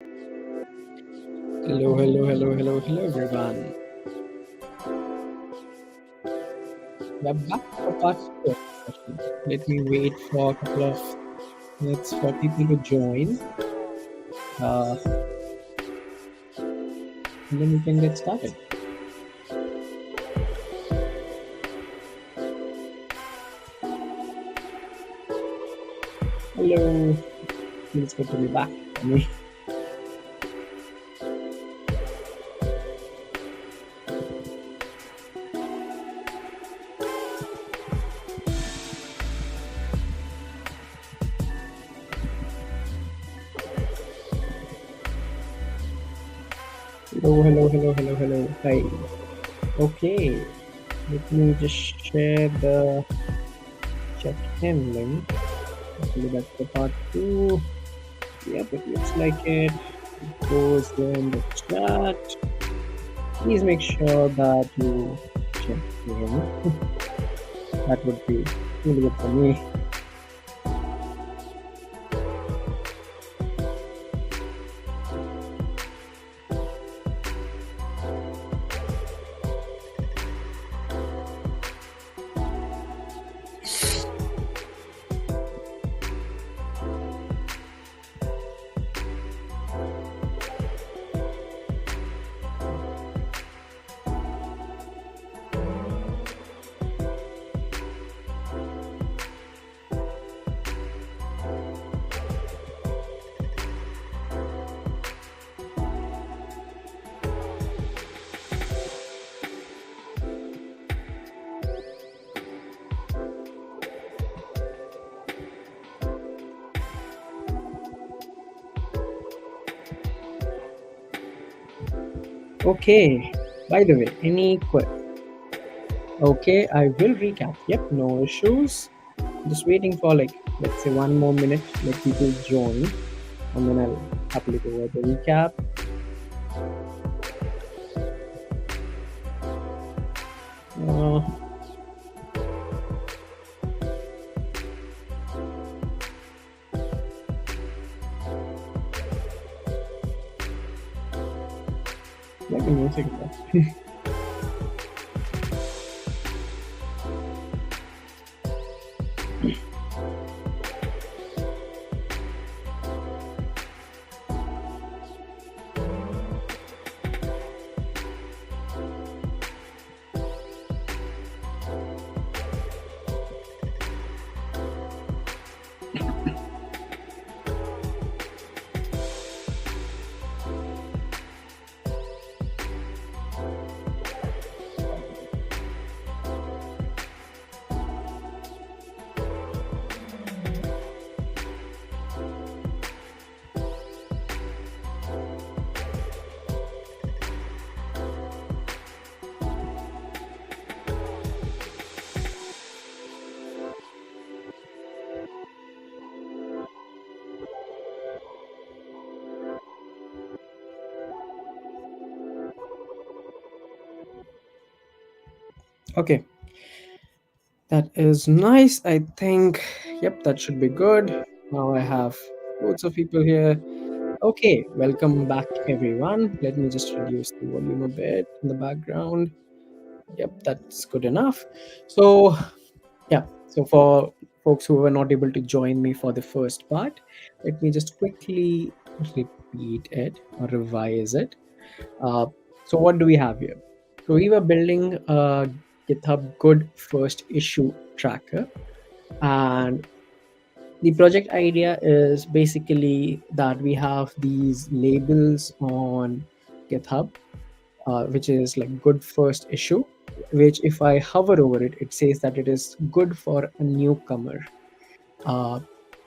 Hello, hello, hello, hello, hello, everyone. We're back for part two of the session. Let me wait for a couple of minutes for people to join, uh, and then we can get started. Hello, feels good to be back for me. Hello, hello, hello, hello, hello. Hi. Okay, let me just share the check-in link. Hopefully that's the part two. Yep, it looks like it. It goes in the chat. Please make sure that you check in. That would be really good for me. Okay, by the way, any okay, I will recap. Yep, no issues. Just waiting for like, let's say 1 more minute, let people join, and then I'll happily go over the recap. Like a music. Okay, that is nice. I think, yep, that should be good. Now I have loads of people here. Okay, welcome back, everyone. Let me just reduce the volume a bit in the background. Yep, that's good enough. So, yeah, so for folks who were not able to join me for the first part, let me just quickly repeat it or revise it. So, what do we have here? So, we were building a GitHub good first issue tracker, and the project idea is basically that we have these labels on GitHub, which is like good first issue, which if I hover over it, it says that it is good for a newcomer.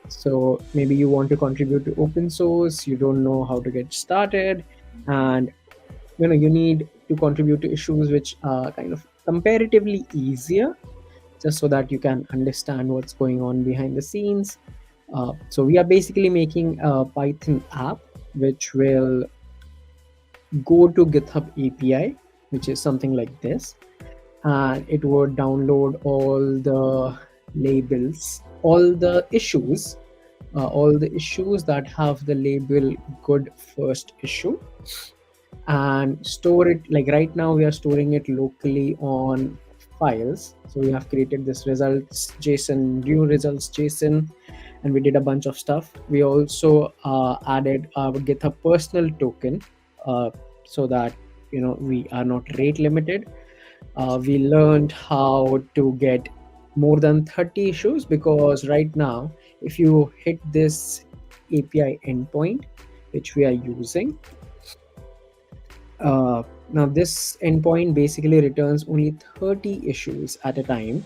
So maybe you want to contribute to open source, you don't know how to get started, and you need to contribute to issues which are kind of comparatively easier, just so that you can understand what's going on behind the scenes. So we are basically making a Python app which will go to GitHub API, which is something like this, and it would download all the labels, all the issues all the issues that have the label good first issue, and store it. Like right now we are storing it locally on files. So we have created this results JSON, new results JSON, and we did a bunch of stuff. We also added our GitHub personal token, so that we are not rate limited. We learned how to get more than 30 issues, because right now if you hit this API endpoint which we are using, now this endpoint basically returns only 30 issues at a time.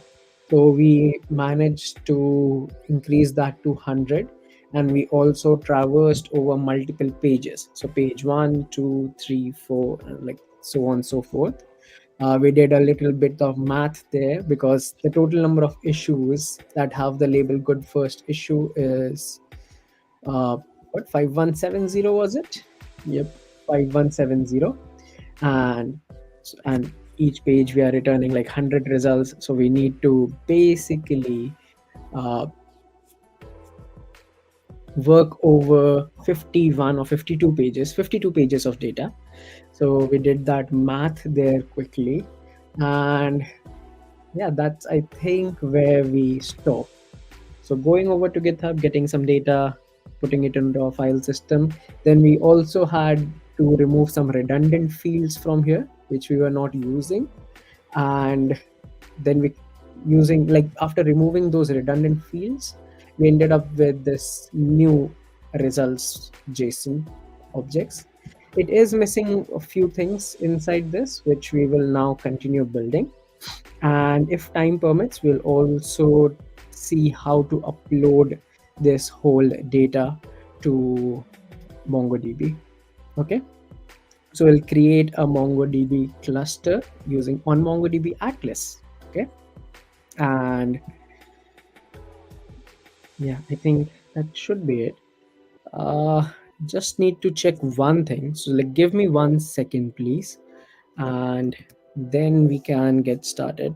So we managed to increase that to 100, and we also traversed over multiple pages. So page 1, 2, 3, 4, and like so on and so forth. We did a little bit of math there, because the total number of issues that have the label good first issue is uh, what, 5170 was it? Yep, 5170. And and each page we are returning like 100 results, so we need to basically uh, work over 51 or 52 pages of data. So we did that math there quickly, and yeah, that's I think where we stop. So going over to GitHub, getting some data, putting it into a file system. Then we also had to remove some redundant fields from here, which we were not using. And then we using, like, after removing those redundant fields, we ended up with this new results JSON objects. It is missing a few things inside this, which we will now continue building. And if time permits, we'll also see how to upload this whole data to MongoDB. Okay, so we'll create a MongoDB cluster using on MongoDB Atlas. Okay, and yeah, I think that should be it. uh just need to check one thing, so like give me 1 second please, and then we can get started.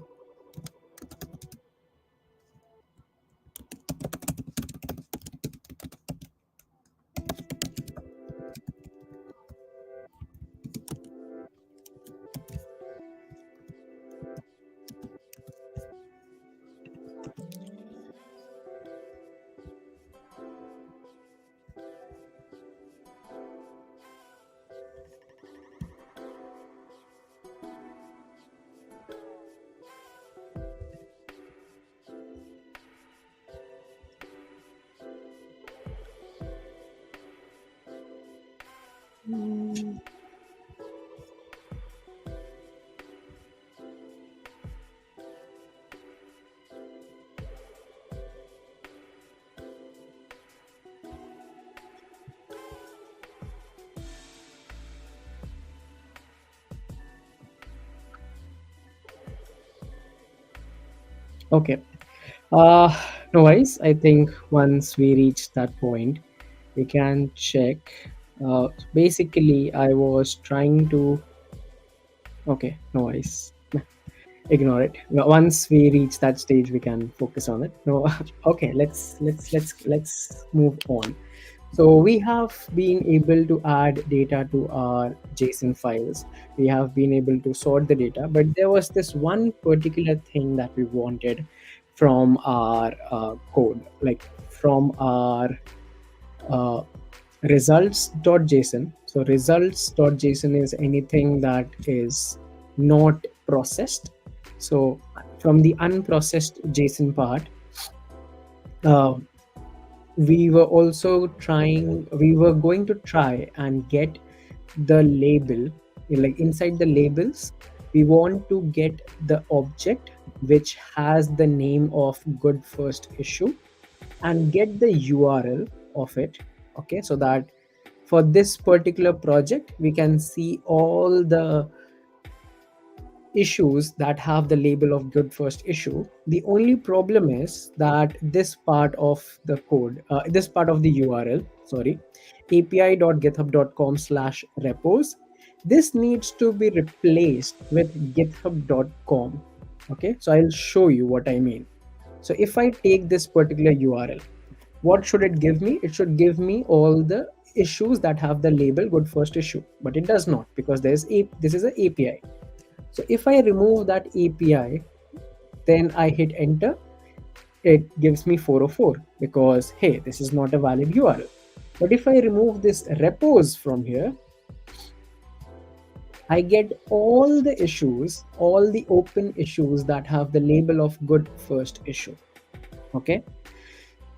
Okay. uh no worries. I think once we reach that point, we can check. Basically I was trying to, okay, no worries, ignore it. Once we reach that stage we can focus on it. No. Okay, let's move on. So we have been able to add data to our JSON files. We have been able to sort the data, but there was this one particular thing that we wanted from our code, like from our uh, results.json. So results.json is anything that is not processed. So from the unprocessed JSON part, uh, we were going to try and get the label, like inside the labels we want to get the object which has the name of good first issue, and get the URL of it. Okay, so that for this particular project we can see all the issues that have the label of good first issue. The only problem is that this part of the code, this part of the URL, sorry, api.github.com/repos, this needs to be replaced with github.com. Okay, so I'll show you what I mean. So if I take this particular URL, What should it give me? It should give me all the issues that have the label good first issue, but it does not, because this is an API. So if I remove that API, then I hit enter, it gives me 404, because hey, this is not a valid URL. But if I remove this repos from here, I get all the issues, all the open issues that have the label of good first issue. Okay,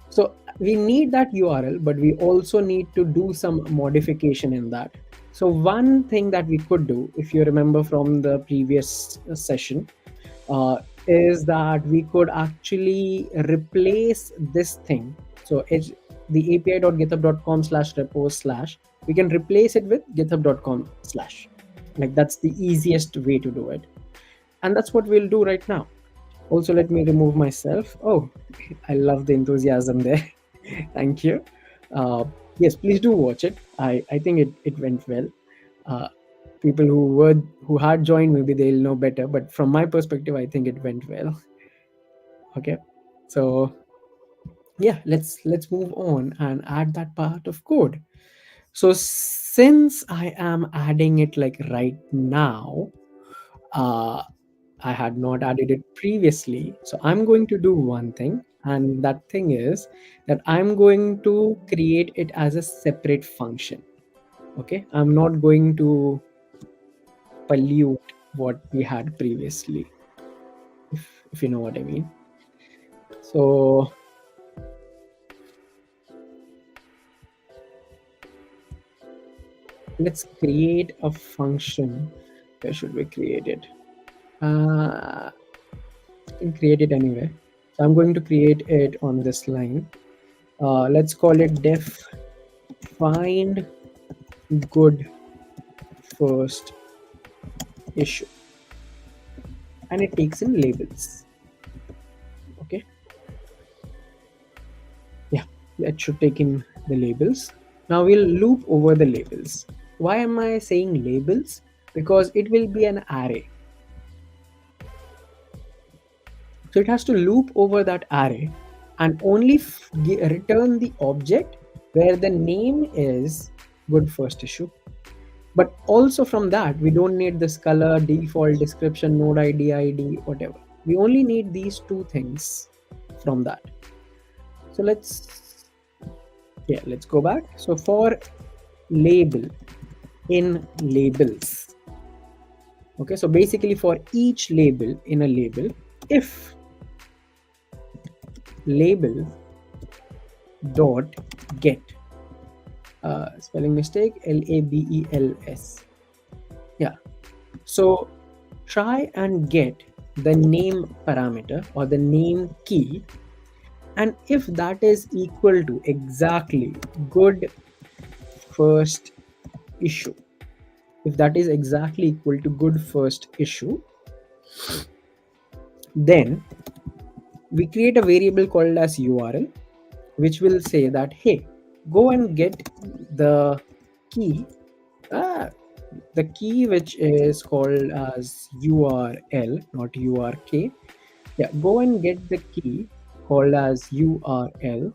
so we need that URL, but we also need to do some modification in that. So one thing that we could do, if you remember from the previous session, uh, is that we could actually replace this thing. So it's the api.github.com/repos/, we can replace it with github.com/. Like, that's the easiest way to do it. And that's what we'll do right now. Also, let me remove myself. Oh, I love the enthusiasm there. Thank you. Yes, please do watch it. I think it went well. People who had joined, maybe they'll know better, but from my perspective, I think it went well. Okay, so yeah, let's move on and add that part of code. So since I am adding it like right now, uh, I had not added it previously. So I'm going to do one thing, and that thing is that I'm going to create it as a separate function. Okay, I'm not going to pollute what we had previously, if you know what I mean. So let's create a function. Where should we create it? You can create it anywhere. So I'm going to create it on this line. Let's call it def find good first issue, and it takes in labels. Okay, yeah, it should take in the labels. Now we'll loop over the labels. Why am I saying labels? Because it will be an array. So it has to loop over that array and only return the object where the name is good first issue. But also from that, we don't need this color, default description, node ID, whatever. We only need these two things from that. So let's go back. So for label in labels. Okay, so basically for each label in a label, if label dot get, spelling mistake, labels. Yeah, so try and get the name parameter or the name key, and if that is equal to exactly good first issue, if that is exactly equal to good first issue, then we create a variable called as URL, which will say that, hey, go and get the key, the key which is called as URL, not URK. Yeah, go and get the key called as URL,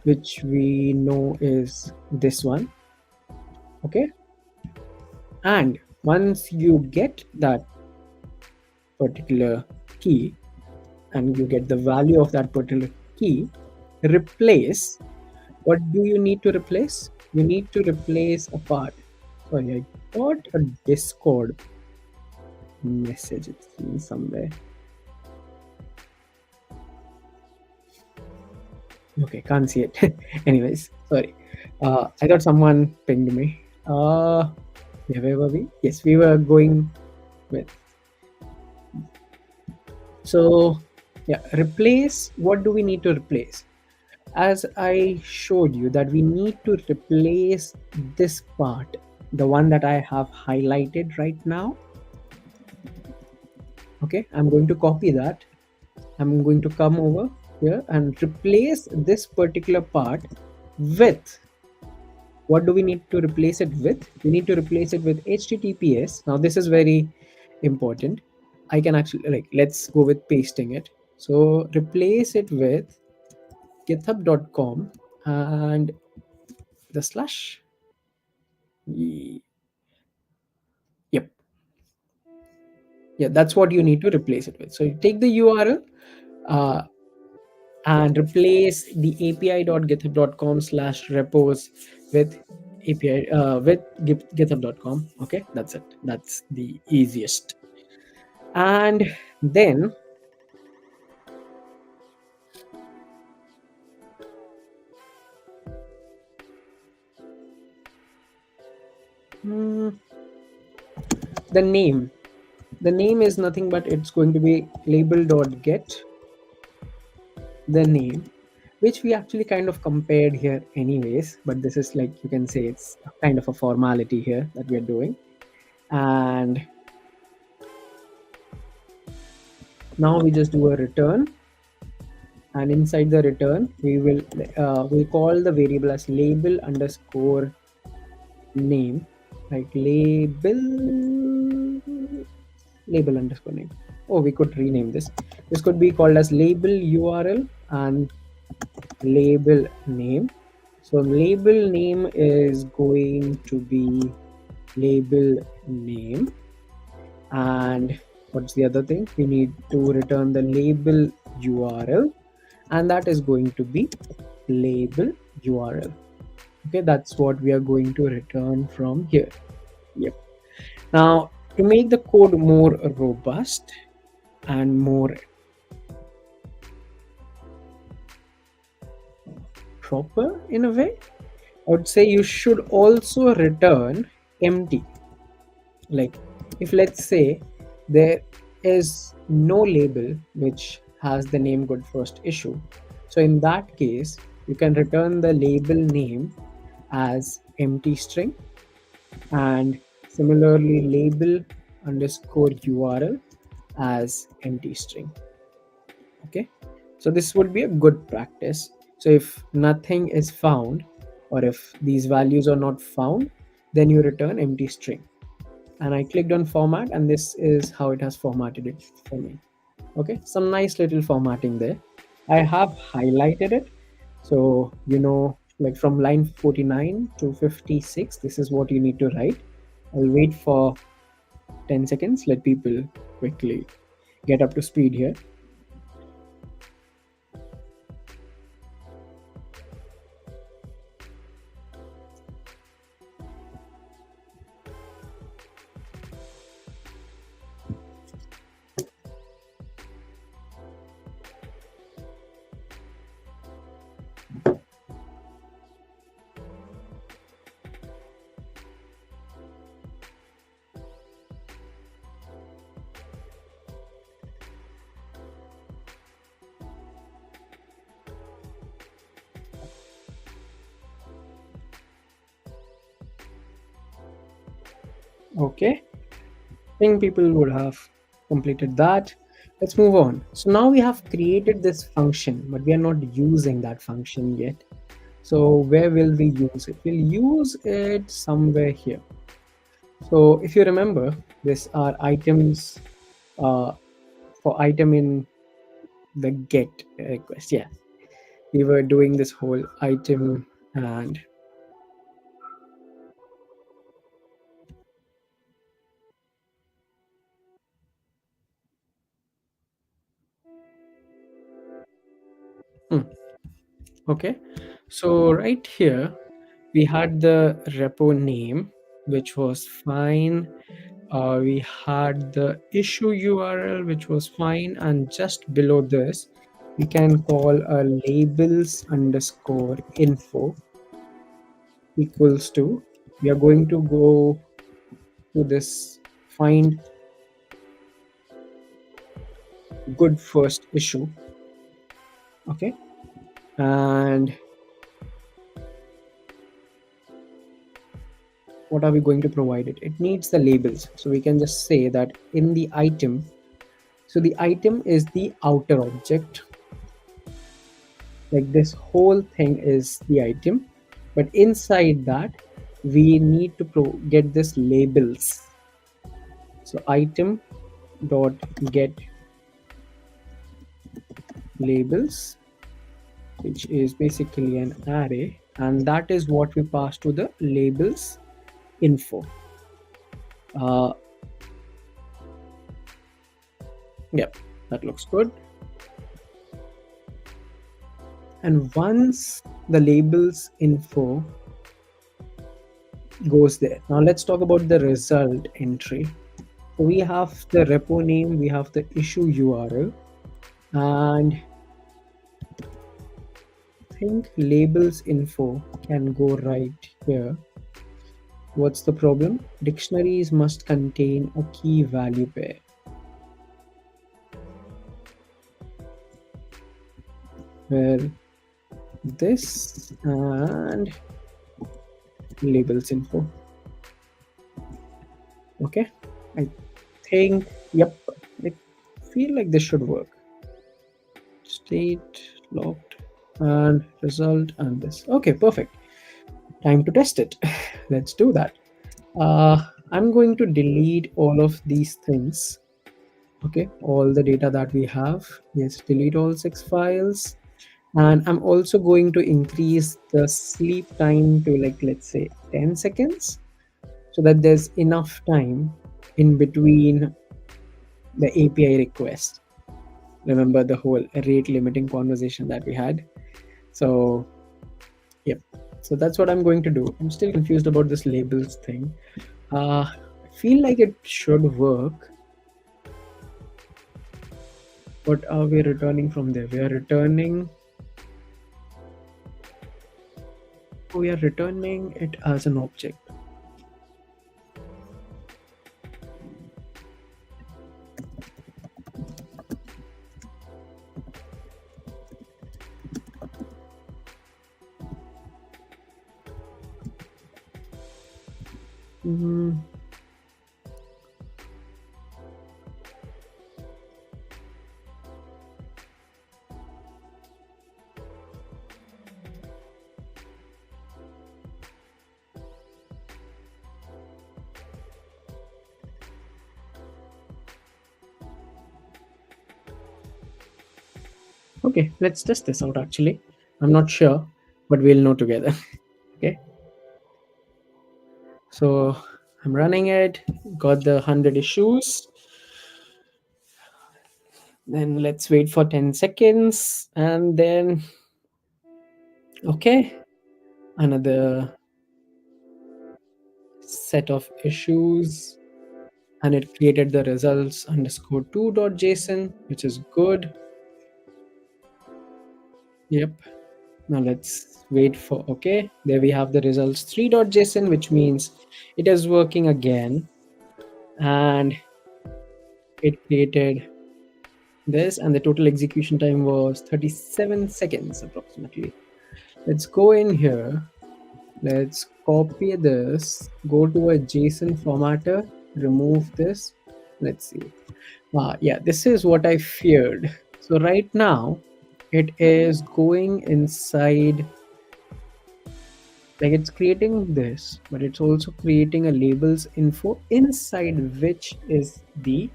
which we know is this one. Okay, and once you get that particular key and you get the value of that particular key, replace. What do you need to replace? You need to replace a part. Sorry, I got a Discord message, it's in somewhere. Okay, can't see it. Anyways, sorry. I thought someone pinged me. Yeah, where were we? Yes, we were going with. So yeah, replace. What do we need to replace? As I showed you, that we need to replace this part, the one that I have highlighted right now. Okay, I'm going to copy that. I'm going to come over here and replace this particular part with, what do we need to replace it with? We need to replace it with HTTPS. Now this is very important. I can actually, like, let's go with pasting it. So replace it with github.com and the slash. Yep. Yeah, that's what you need to replace it with. So you take the URL uh, and replace the api.github.com/repos with API with github.com. Okay, that's it. That's the easiest. And then mm, the name. The name is nothing but it's going to be label.get the name, which we actually kind of compared here anyways, but this is like you can say it's kind of a formality here that we are doing. And now we just do a return, and inside the return we'll call the variable as label underscore name, like label underscore name. Oh, we could rename this could be called as label URL and label name. So label name is going to be label name, and what's the other thing? We need to return the label URL, and that is going to be label URL. Okay, that's what we are going to return from here. Yep. Now, to make the code more robust and more proper in a way, I would say you should also return empty. Like, if let's say there is no label which has the name good first issue, so in that case you can return the label name as empty string, and similarly label underscore URL as empty string. Okay, so this would be a good practice. So if nothing is found, or if these values are not found, then you return empty string. And I clicked on format, and this is how it has formatted it for me. Okay, some nice little formatting there. I have highlighted it, so like from line 49 to 56, this is what you need to write. I'll wait for 10 seconds, let people quickly get up to speed here. Okay, I think people would have completed that. Let's move on. So now we have created this function, but we are not using that function yet. So where will we use it? We'll use it somewhere here. So if you remember, these are items for item in the get request. Yeah, we were doing this whole item and hmm, okay. So right here we had the repo name, which was fine. We had the issue URL, which was fine, and just below this we can call a labels underscore info equals to, we are going to go to this find good first issue. Okay, and what are we going to provide it? It needs the labels, so we can just say that in the item, so the item is the outer object, like this whole thing is the item, but inside that we need to get this labels. So item dot get labels, which is basically an array, and that is what we pass to the labels info. Uh, yep, that looks good. And once the labels info goes there, now let's talk about the result entry. So we have the repo name, we have the issue URL, and I think labels info can go right here. What's the problem? Dictionaries must contain a key value pair. Where this and labels info. Okay, I think, yep, I feel like this should work. State locked and result and this. Okay, perfect. Time to test it. Let's do that. I'm going to delete all of these things. Okay, all the data that we have. Yes, delete all 6 files. And I'm also going to increase the sleep time to, like, let's say 10 seconds, so that there's enough time in between the API request. Remember the whole rate limiting conversation that we had? So, yep. So that's what I'm going to do. I'm still confused about this labels thing. I feel like it should work. What are we returning from there? We are returning it as an object. Mm, okay, let's test this out actually. I'm not sure, but we'll know together. Okay. So I'm running it, got the 100 issues. Then let's wait for 10 seconds and then, okay, another set of issues, and it created the results underscore 2.json, which is good. Yep. Now let's wait for, okay, there we have the results 3.json, which means it is working again, and it created this, and the total execution time was 37 seconds approximately. Let's go in here, let's copy this, go to a JSON formatter, remove this. Let's see. Yeah, this is what I feared. So right now it is going inside, like, it's creating this, but it's also creating a labels info inside which is the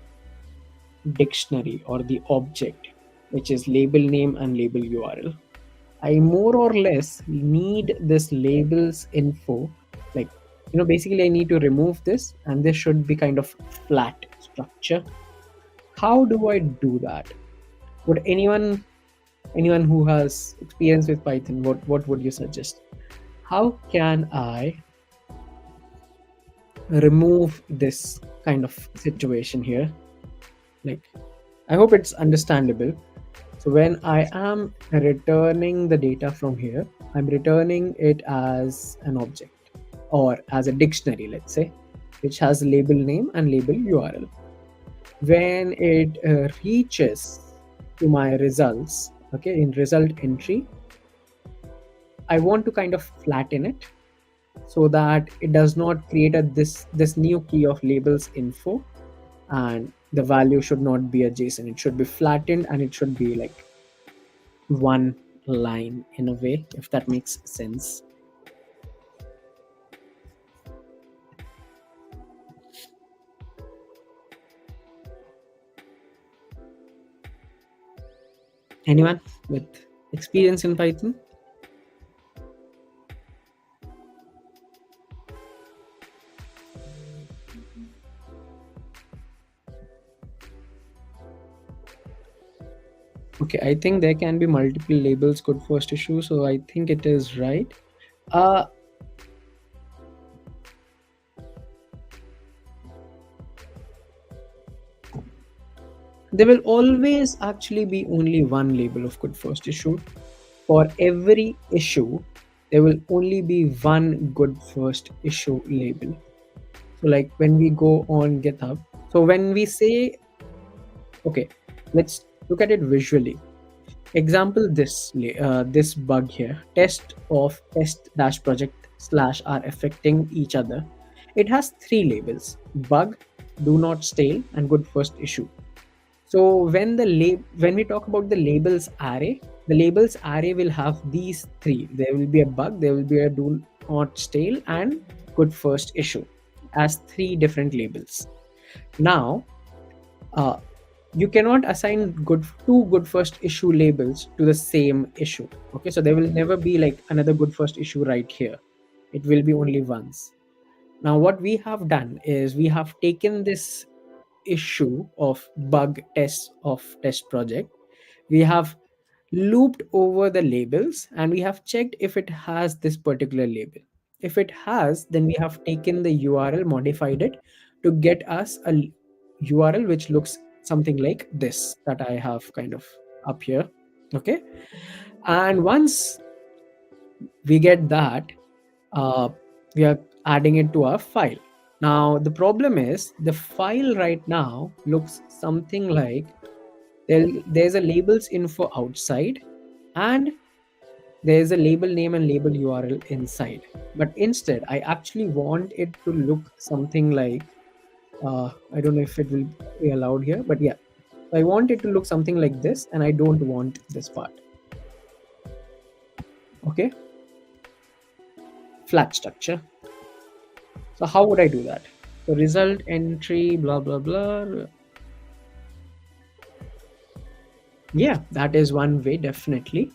dictionary or the object, which is label name and label URL. I more or less need this labels info, like, basically I need to remove this, and this should be kind of flat structure. How do I do that? Would anyone who has experience with Python, what would you suggest? How can I remove this kind of situation here? Like, I hope it's understandable. So when I am returning the data from here, I'm returning it as an object or as a dictionary, let's say, which has label name and label URL. When it reaches to my results, okay, in result entry, I want to kind of flatten it so that it does not create this new key of labels info, and the value should not be a JSON. It should be flattened, and it should be like one line in a way, if that makes sense. Anyone with experience in Python? Okay, I think there can be multiple labels good first issue, so I think it is right. Uh, there will always actually be only one label of good first issue. For every issue, there will only be one good first issue label. So, like when we go on GitHub, so when we say, okay, let's look at it visually. Example, this bug here, test of test dash project slash are affecting each other. It has three labels: bug, do not stale, and good first issue. So when we talk about the labels array will have these three. There will be a bug, there will be a do not stale, and good first issue as three different labels. Now, uh, you cannot assign two good first issue labels to the same issue. Okay, so there will never be like another good first issue right here. It will be only once. Now, what we have done is we have taken this issue of bug test of test project, we have looped over the labels and we have checked if it has this particular label. If it has, then we have taken the URL, modified it to get us a URL which looks something like this that I have kind of up here. Okay, and once we get that, uh, we are adding it to our file. Now the problem is the file right now looks something like there's a labels info outside and there's a label name and label URL inside. But instead, I actually want it to look something like, I don't know if it will be allowed here, but yeah, I want it to look something like this, and I don't want this part. Okay, flat structure. So how would I do that? So result entry, blah blah blah. Yeah, that is one way, definitely.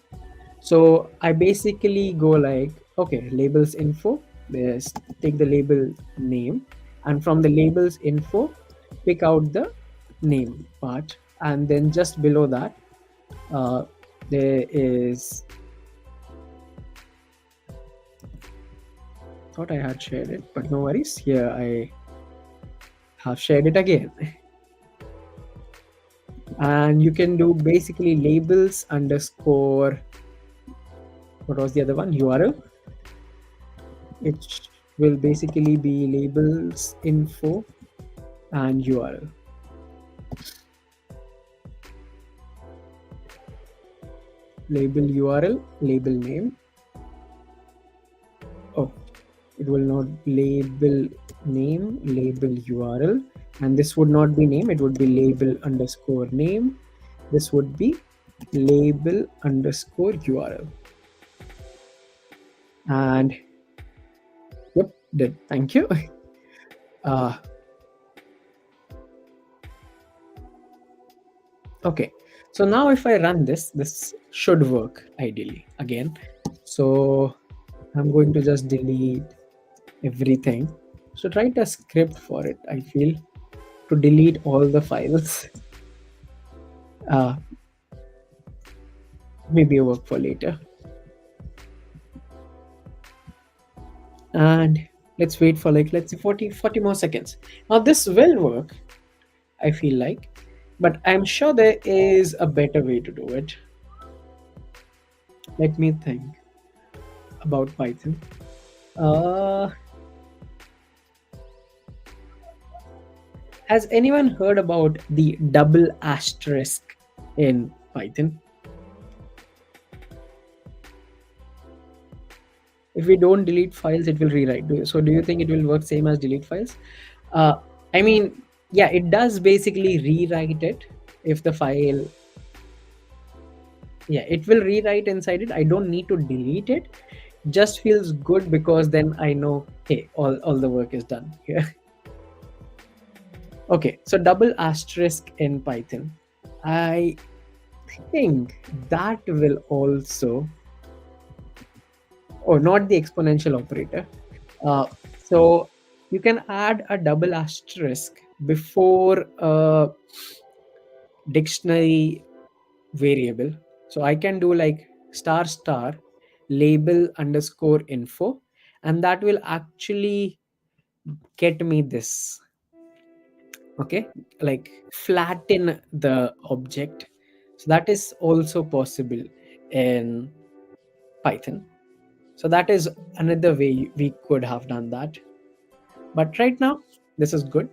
So I basically go like, okay, labels info, there's take the label name, and from the labels info, pick out the name part, and then just below that, uh, there is, thought I had shared it, but no worries. Here I have shared it again. And you can do basically labels underscore, what was the other one? URL. It will basically be labels info and URL. Label URL, label name. Oh, it will not label name, label URL, and this would not be name, it would be label underscore name. This would be label underscore URL. And yep, did. Thank you. Okay, so now if I run this should work ideally again. So I'm going to just delete everything. So write a script for it, I feel, to delete all the files. Maybe a work for later. And let's wait for like, let's say 40 more seconds. Now this will work, I feel like, but I'm sure there is a better way to do it. Let me think about Python. Has anyone heard about the double asterisk in Python? If we don't delete files, it will rewrite. So do you think it will work same as delete files? I mean, yeah, it does basically rewrite it if the file, yeah, it will rewrite inside it. I don't need to delete it. Just feels good because then I know, hey, all the work is done here. Okay, so double asterisk in Python. I think that will also, oh, not the exponential operator. Uh, so you can add a double asterisk before a dictionary variable. So I can do like star star label underscore info, and that will actually get me this. Okay, like flatten the object. So that is also possible in Python. So that is another way we could have done that. But right now, this is good.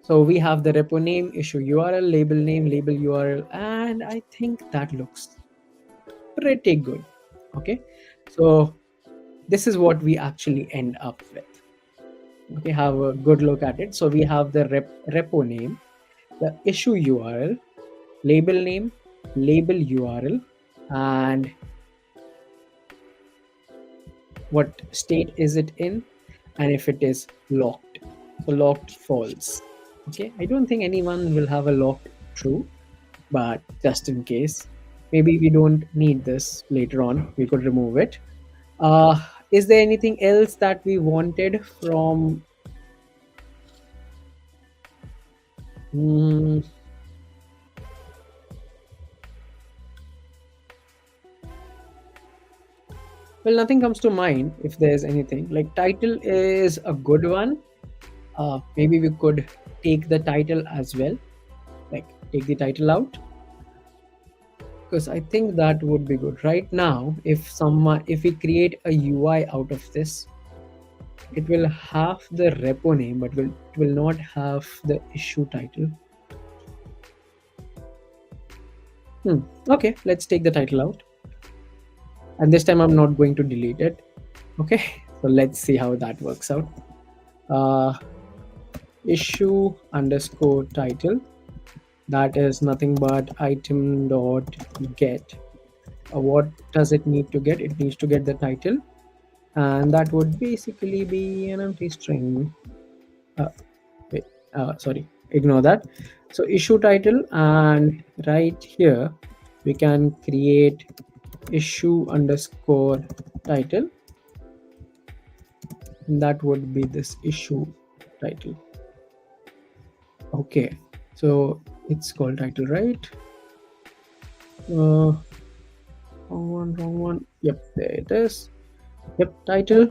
So we have the repo name, issue URL, label URL, and I think that looks pretty good. Okay, so this is what we actually end up with. Okay, have a good look at it. So we have the repo name, the issue URL, label name, label URL, and what state is it in, and if it is locked. So locked false. Okay, I don't think anyone will have a locked true, but just in case, maybe we don't need this later on, we could remove it. uh is there anything else that we wanted from Hmm, well, nothing comes to mind. If there's anything like title is a good one, maybe we could take the title as well, like take the title out, because I think that would be good. Right now, if we create a UI out of this, it will have the repo name, but it will not have the issue title. Okay, let's take the title out, and this time I'm not going to delete it. Okay, so let's see how that works out. uh, Issue underscore title, that is nothing but item dot get. What does it need to get? It needs to get the title, and that would basically be an empty string. uh, Wait, sorry, ignore that. So issue title, and right here we can create issue underscore title, and that would be this issue title. Okay, so it's called title, right? Wrong one. Yep, there it is. Yep, title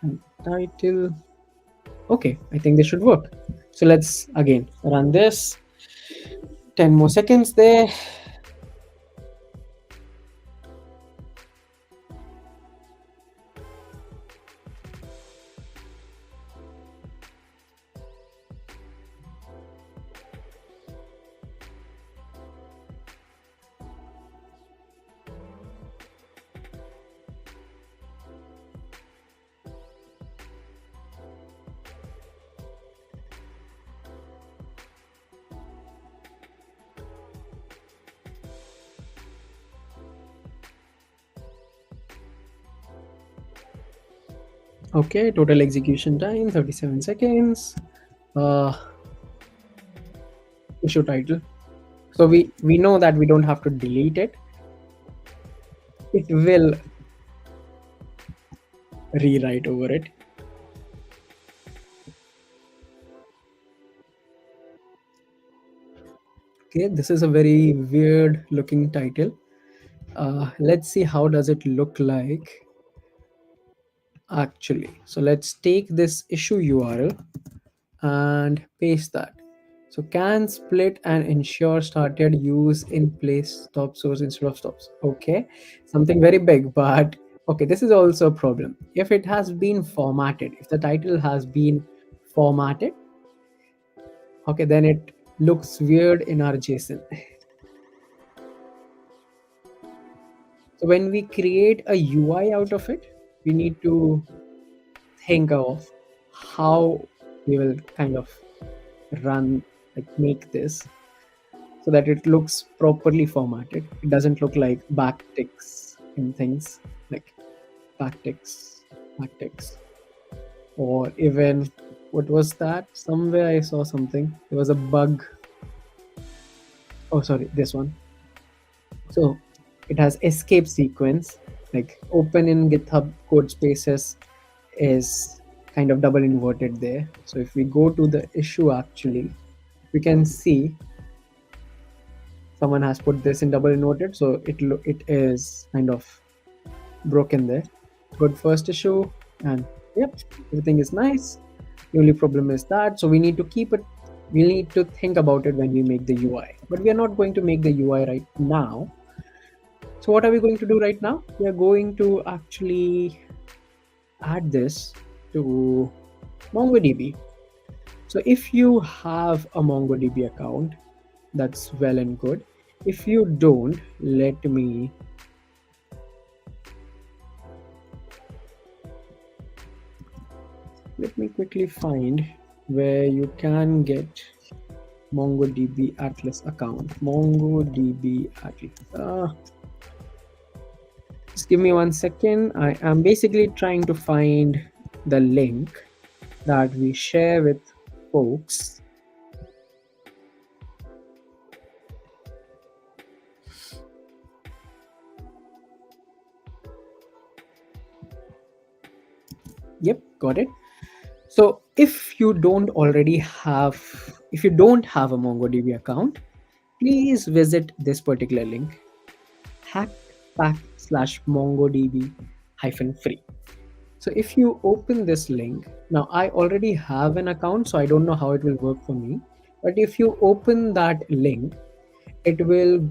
and title. Okay, I think this should work. So let's again run this. 10 more seconds there. Okay, total execution time 37 seconds. Issue title. So we know that we don't have to delete it. It will rewrite over it. Okay, this is a very weird looking title. Let's see how does it look like actually. So let's take this issue URL and paste that. So can split and ensure started use in place stop source instead of stops. Okay, something very big, but okay, this is also a problem. If it has been formatted, if the title has been formatted, okay, then it looks weird in our JSON. So when we create a UI out of it, we need to think of how we will kind of run, like make this so that it looks properly formatted. It doesn't look like backticks in things like backticks, backticks, or even what was that? Somewhere I saw something. There was a bug Oh, sorry, this one. So it has escape sequence, like open in GitHub code spaces is kind of double inverted there. So if we go to the issue actually, we can see someone has put this in double inverted, so it is kind of broken there. Good first issue, and yep, everything is nice. The only problem is that, so we need to keep it. We need to think about it when we make the UI, but we are not going to make the UI right now. So what are we going to do right now? We are going to actually add this to MongoDB. So if you have a MongoDB account, that's well and good. If you don't, let me quickly find where you can get MongoDB Atlas account. MongoDB Atlas. Just give me 1 second. I am basically trying to find the link that we share with folks. Yep, got it. So if you don't have a MongoDB account, please visit this particular link, hackpack/mongodb-free. So if you open this link, now I already have an account, so I don't know how it will work for me. But if you open that link, it will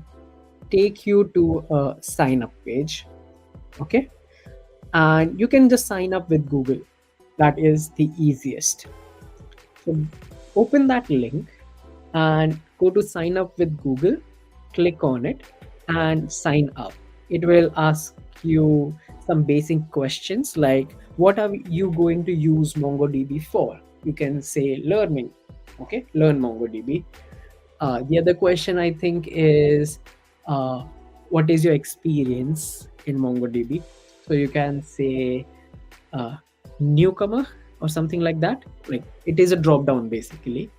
take you to a sign up page. Okay. And you can just sign up with Google. That is the easiest. So open that link and go to sign up with Google, click on it and sign up. It will ask you some basic questions like, what are you going to use MongoDB for? You can say learning. Okay, learn MongoDB. The other question I think is, what is your experience in MongoDB? So you can say newcomer or something like that. Like, it is a drop down basically.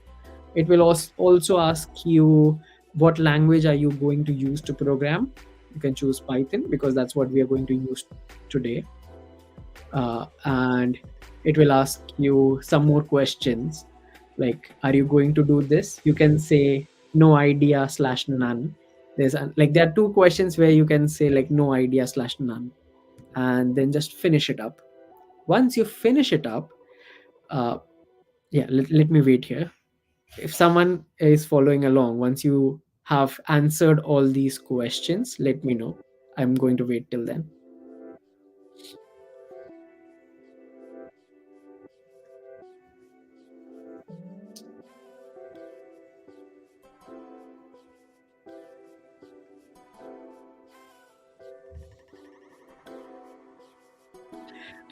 It will also ask you, what language are you going to use to program? You can choose Python because that's what we are going to use today. And it will ask you some more questions like, are you going to do this? You can say no idea/none. There are two questions where you can say like no idea/none, and then just finish it up. Once you finish it up, let me wait here. If someone is following along, once you have answered all these questions, let me know. I'm going to wait till then.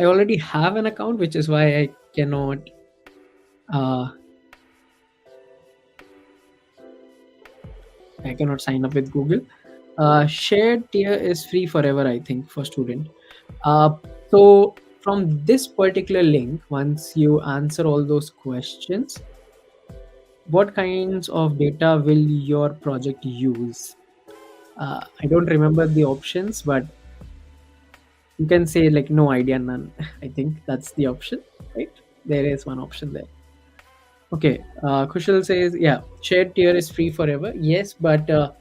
I already have an account, which is why I cannot sign up with Google. Shared tier is free forever, I think, for student. So from this particular link, once you answer all those questions, what kinds of data will your project use? I don't remember the options, but you can say like no idea, none. I think that's the option, right? There is one option there. Okay, Kushal says, yeah, shared tier is free forever. Yes, but so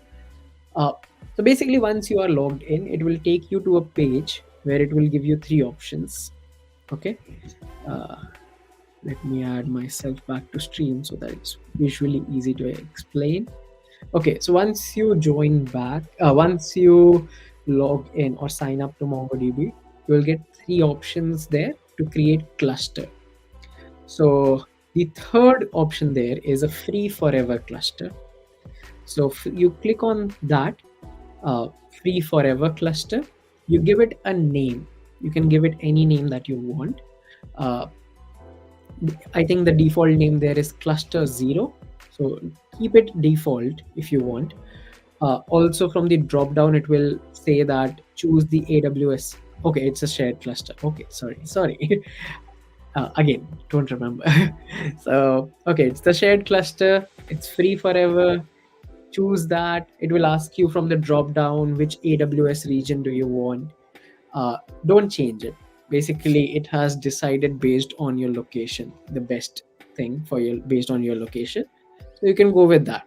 basically, once you are logged in, it will take you to a page where it will give you three options. Okay, let me add myself back to stream so that it's visually easy to explain. Okay, so once you once you log in or sign up to MongoDB, you will get three options there to create cluster. So the third option there is a free forever cluster. So you click on that free forever cluster. You give it a name. You can give it any name that you want. I think the default name there is cluster 0. So keep it default if you want. Also from the drop down, it will say that choose the AWS. Okay, it's a shared cluster. Okay, sorry. Again, don't remember. So, okay, it's the shared cluster. It's free forever. choose that. It will ask you from the drop down which AWS region do you want. Don't change it. Basically, it has decided based on your location the best thing for you based on your location. So you can go with that.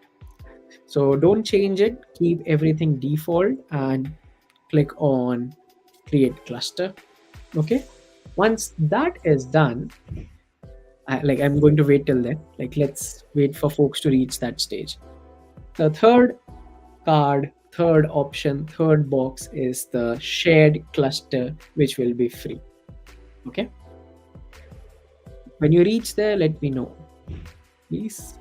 So don't change it. Keep everything default and click on create cluster. Okay. Once that is done, I'm going to wait till then. Like, let's wait for folks to reach that stage. The third option, third box is the shared cluster, which will be free. Okay. When you reach there, let me know, please.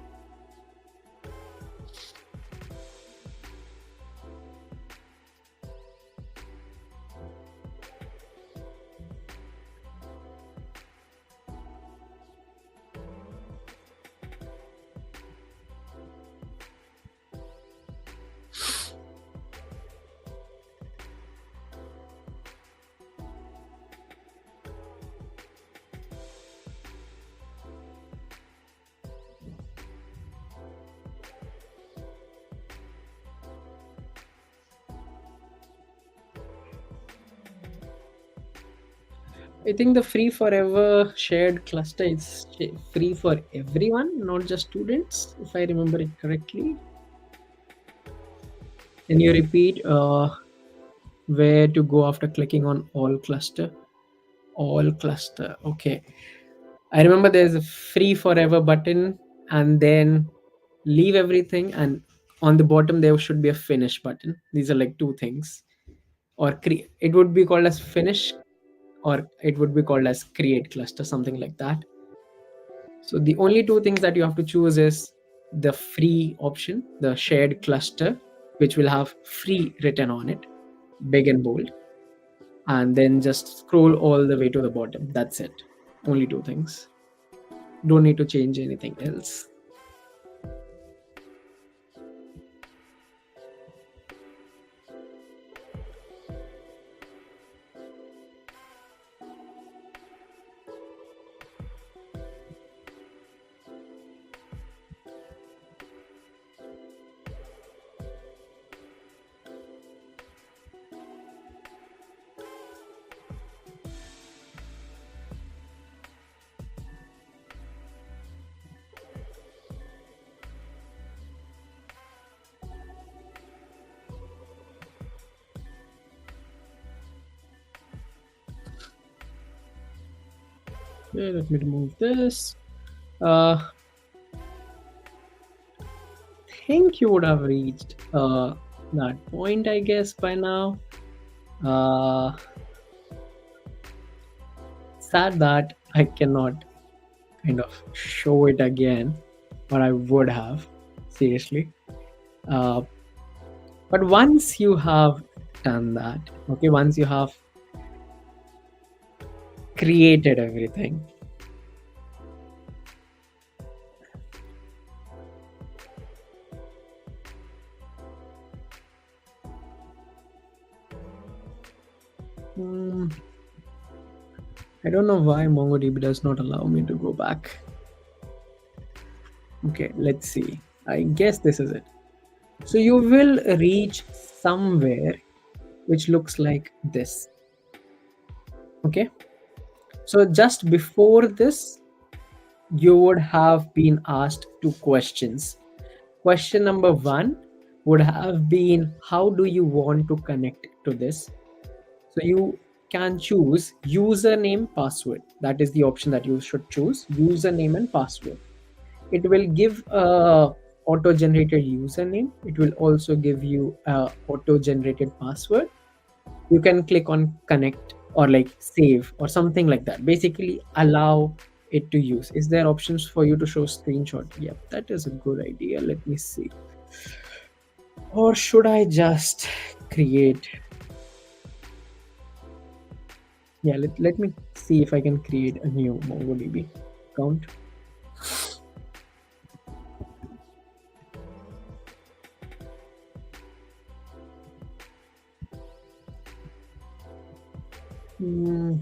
I think the free forever shared cluster is free for everyone, not just students, if I remember it correctly. Can you repeat where to go after clicking on all cluster? All cluster. Okay. I remember there's a free forever button, and then leave everything, and on the bottom there should be a finish button. These are like two things. Or it would be called as finish, or it would be called as create cluster, something like that. So the only two things that you have to choose is the free option, the shared cluster, which will have free written on it, big and bold, and then just scroll all the way to the bottom. That's it. Only two things. Don't need to change anything else. Okay, let me remove this. Think you would have reached that point, I guess, by now. Uh, Sad that I cannot kind of show it again, but I would have, seriously. Uh, but once you have done that, okay, once you have created everything, hmm, I don't know why MongoDB does not allow me to go back. Okay, let's see. I guess this is it. So you will reach somewhere which looks like this. Okay. So just before this, you would have been asked two questions. Question number one would have been, how do you want to connect to this? So you can choose username, password. That is the option that you should choose, username and password. It will give a auto-generated username. It will also give you a auto-generated password. You can click on connect or like save or something like that. Basically allow it to use. Is there options for you to show screenshot? Yep, that is a good idea. Let me see. Or should I just create? Yeah, let me see if I can create a new MongoDB account. Hmm.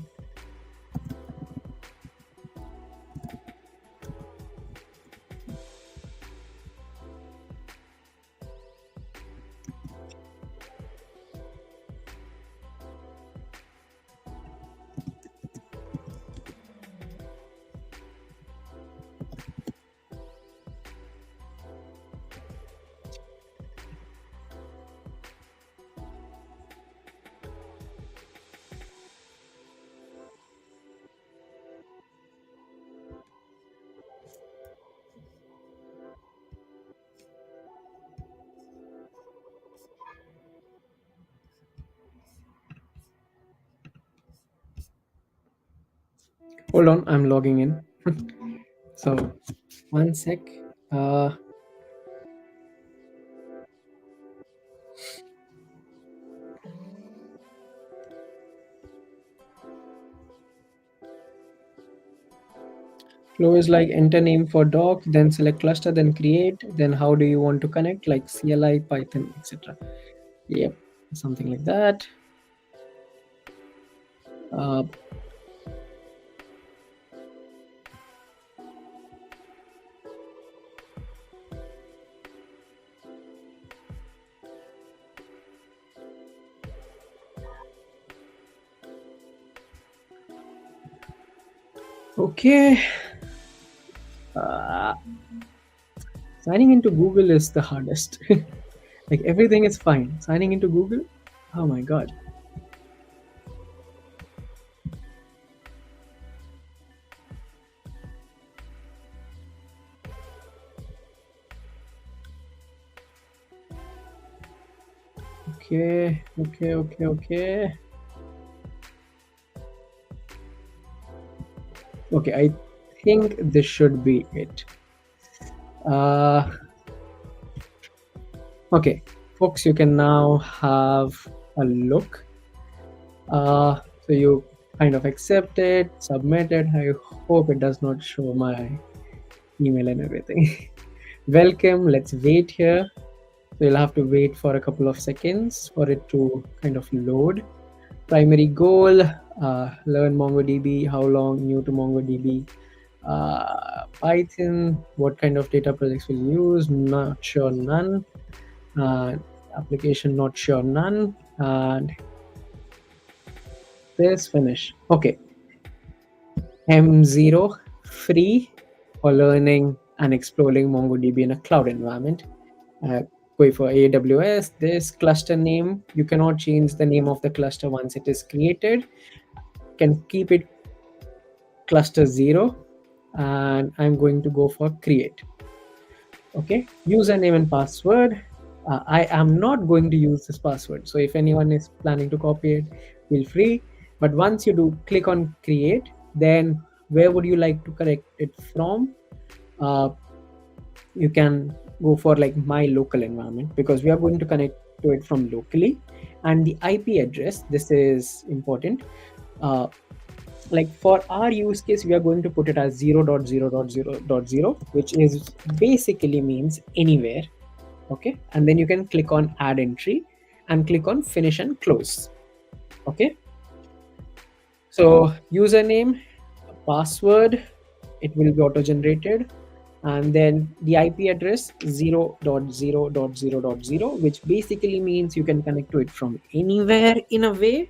Hold on, I'm logging in. So, one sec. Uh, Flow is like enter name for doc, then select cluster, then create, then how do you want to connect, like CLI, Python, etc. Yep, something like that. Uh, okay. Uh, Signing into Google is the hardest. Like everything is fine. Signing into Google, oh my god. Okay, okay, okay, okay. Okay, I think this should be it. Uh, okay, folks, you can now have a look. So you kind of accept it, submit it. I hope it does not show my email and everything. Welcome. Let's wait here. So you'll have to wait for a couple of seconds for it to kind of load. Primary goal, learn MongoDB, how long, new to MongoDB, Python, what kind of data projects will you use, not sure, none, uh, application, not sure, none, and this finish. Okay, M0, free for learning and exploring MongoDB in a cloud environment. Uh, Going for AWS, this cluster name, you cannot change the name of the cluster once it is created. Can keep it cluster 0, and I'm going to go for create. Okay, username and password. I am not going to use this password, so if anyone is planning to copy it, feel free. But once you do click on create, then where would you like to correct it from? You can go for like my local environment, because we are going to connect to it from locally. And the IP address, this is important. Like for our use case, we are going to put it as 0.0.0.0, which is basically means anywhere. Okay, and then you can click on add entry and click on finish and close. Okay, so username, password, it will be auto generated, and then the IP address 0.0.0.0, which basically means you can connect to it from anywhere in a way.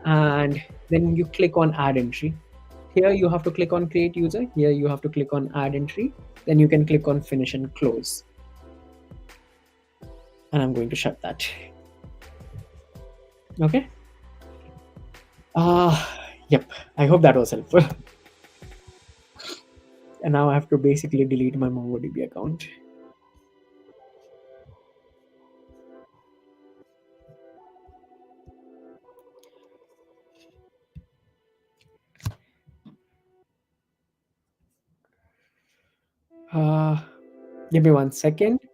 And then you click on add entry. Here you have to click on create user, here you have to click on add entry, then you can click on finish and close. And I'm going to shut that. Okay. Yep, I hope that was helpful. And now I have to basically delete my MongoDB account. Uh, Give me 1 second. I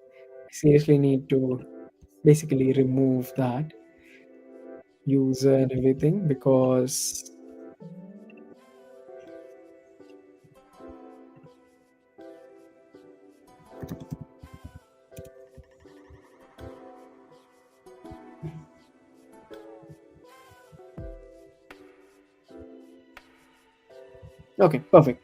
seriously need to basically remove that user and everything, because okay, perfect.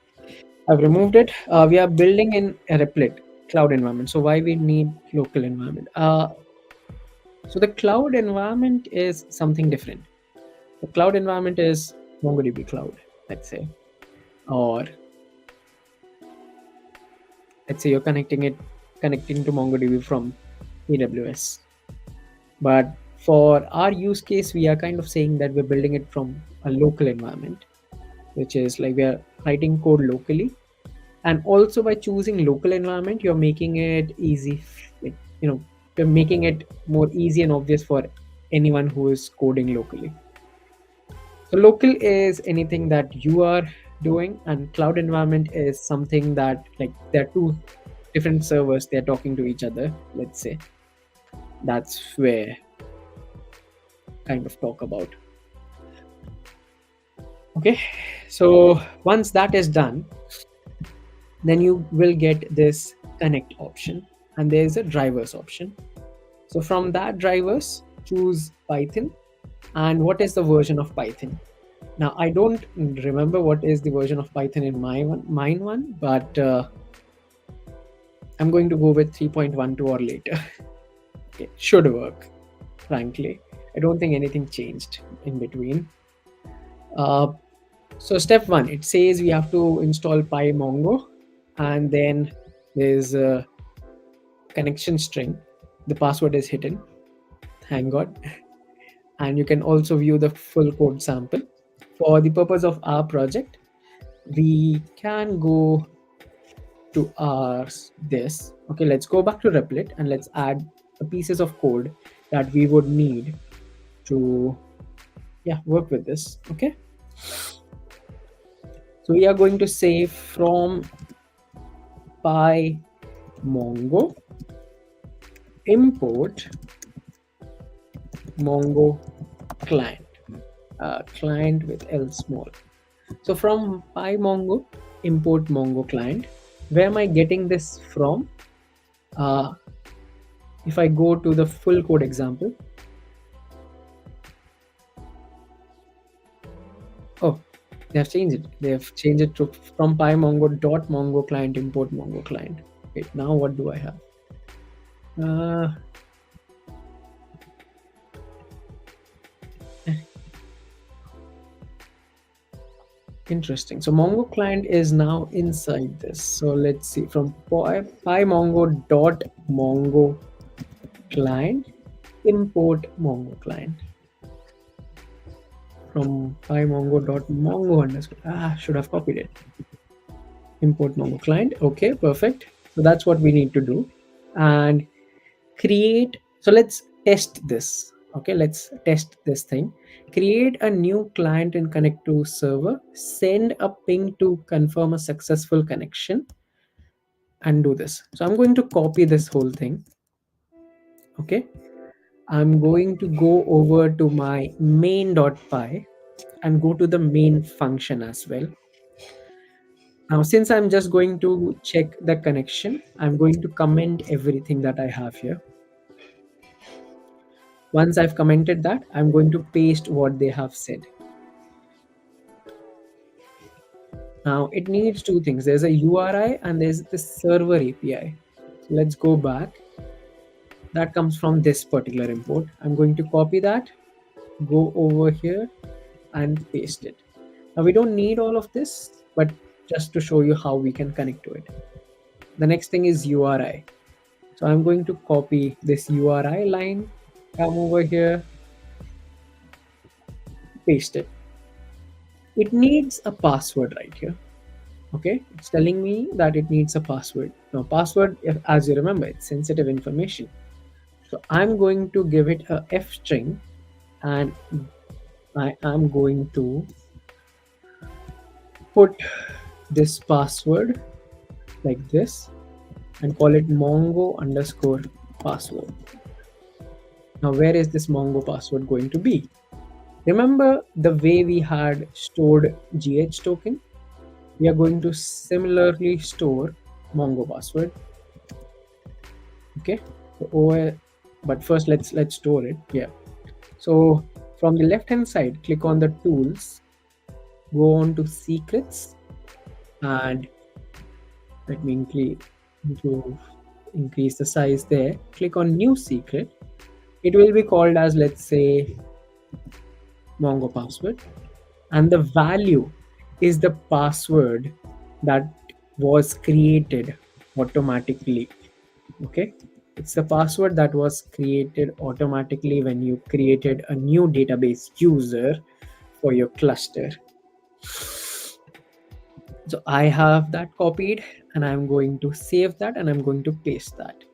I've removed it. We are building in a Replit cloud environment. So why we need local environment? So the cloud environment is something different. The cloud environment is MongoDB cloud, let's say, or let's say you're connecting to MongoDB from AWS. But for our use case, we are kind of saying that we're building it from a local environment, which is like we are writing code locally. And also by choosing local environment, you're making it easy, like, you're making it more easy and obvious for anyone who is coding locally. So local is anything that you are doing, and cloud environment is something that, like, there are two different servers, they're talking to each other, let's say. That's where kind of talk about. Okay, so once that is done, then you will get this connect option, and there's a drivers option. So from that drivers, choose Python, and what is the version of Python. Now I don't remember what is the version of Python in mine one, but I'm going to go with 3.12 or later. It should work, frankly. I don't think anything changed in between. Uh, so step one, it says we have to install PyMongo, and then there's a connection string. The password is hidden, thank God. And you can also view the full code sample. For the purpose of our project, we can go to this. Okay, let's go back to Replit and let's add the pieces of code that we would need to work with this. Okay, so we are going to say from PyMongo import Mongo client, client with L small. So from PyMongo import Mongo client. Where am I getting this from? If I go to the full code example, oh, they have changed it. They have changed it to from PyMongo dot Mongo client import Mongo client. Wait, now what do I have? Interesting. So Mongo client is now inside this. So let's see, from PyMongo dot Mongo client import Mongo client. From PyMongo dot Mongo underscore, should have copied it. Import Mongo client. Okay, perfect. So that's what we need to do. And create, so let's test this. Okay, let's test this thing. Create a new client and connect to server, send a ping to confirm a successful connection, and do this. So I'm going to copy this whole thing. Okay, I'm going to go over to my main.py and go to the main function as well. Now, since I'm just going to check the connection, I'm going to comment everything that I have here. Once I've commented that, I'm going to paste what they have said. Now it needs two things. There's a URI and there's the server API. So let's go back. That comes from this particular import. I'm going to copy that, go over here and paste it. Now we don't need all of this, but just to show you how we can connect to it. The next thing is URI. So I'm going to copy this URI line, come over here, paste it. It needs a password right here. Okay, it's telling me that it needs a password. Now password, as you remember, it's sensitive information. So I'm going to give it a F string, and I am going to put this password like this and call it Mongo underscore password. Now where is this Mongo password going to be? Remember the way we had stored GH token? We are going to similarly store Mongo password. Okay, so but first let's store it. Yeah, so from the left hand side, click on the tools, go on to secrets, and let me increase the size there. Click on new secret. It will be called as, let's say, Mongo password, and the value is the password that was created automatically. Okay, it's the password that was created automatically when you created a new database user for your cluster. So I have that copied, and I'm going to save that, and I'm going to paste that.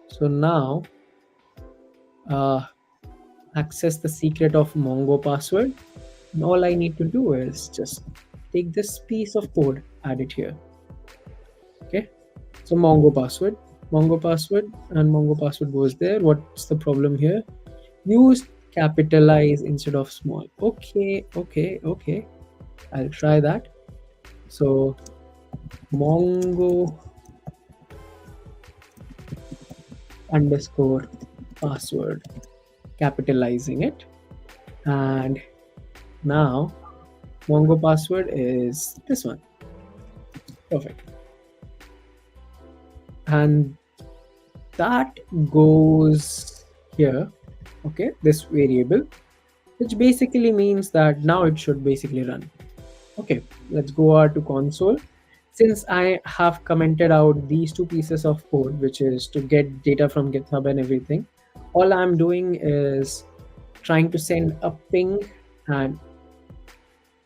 So now access the secret of Mongo password. And all I need to do is just take this piece of code, add it here. Okay, so Mongo password, and Mongo password goes there. What's the problem here? Use capitalize instead of small. Okay, okay, okay. I'll try that. So Mongo underscore password, capitalizing it, and now Mongo password is this one. Perfect. And that goes here. Okay, this variable, which basically means that now it should basically run. Okay, let's go out to console. Since I have commented out these two pieces of code, which is to get data from GitHub and everything, all I'm doing is trying to send a ping and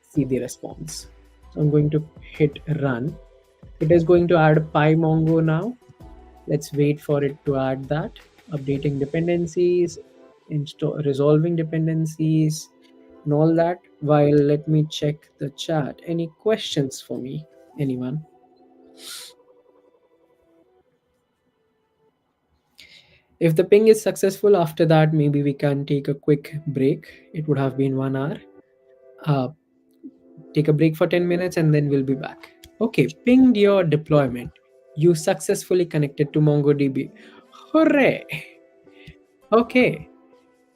see the response. So I'm going to hit run. It is going to add PyMongo now. Let's wait for it to add that. Updating dependencies, resolving dependencies, and all that. While let me check the chat. Any questions for me? Anyone? If the ping is successful after that, maybe we can take a quick break. It would have been 1 hour. Uh, Take a break for 10 minutes and then we'll be back. Okay, pinged your deployment. You successfully connected to MongoDB. Hooray! Okay,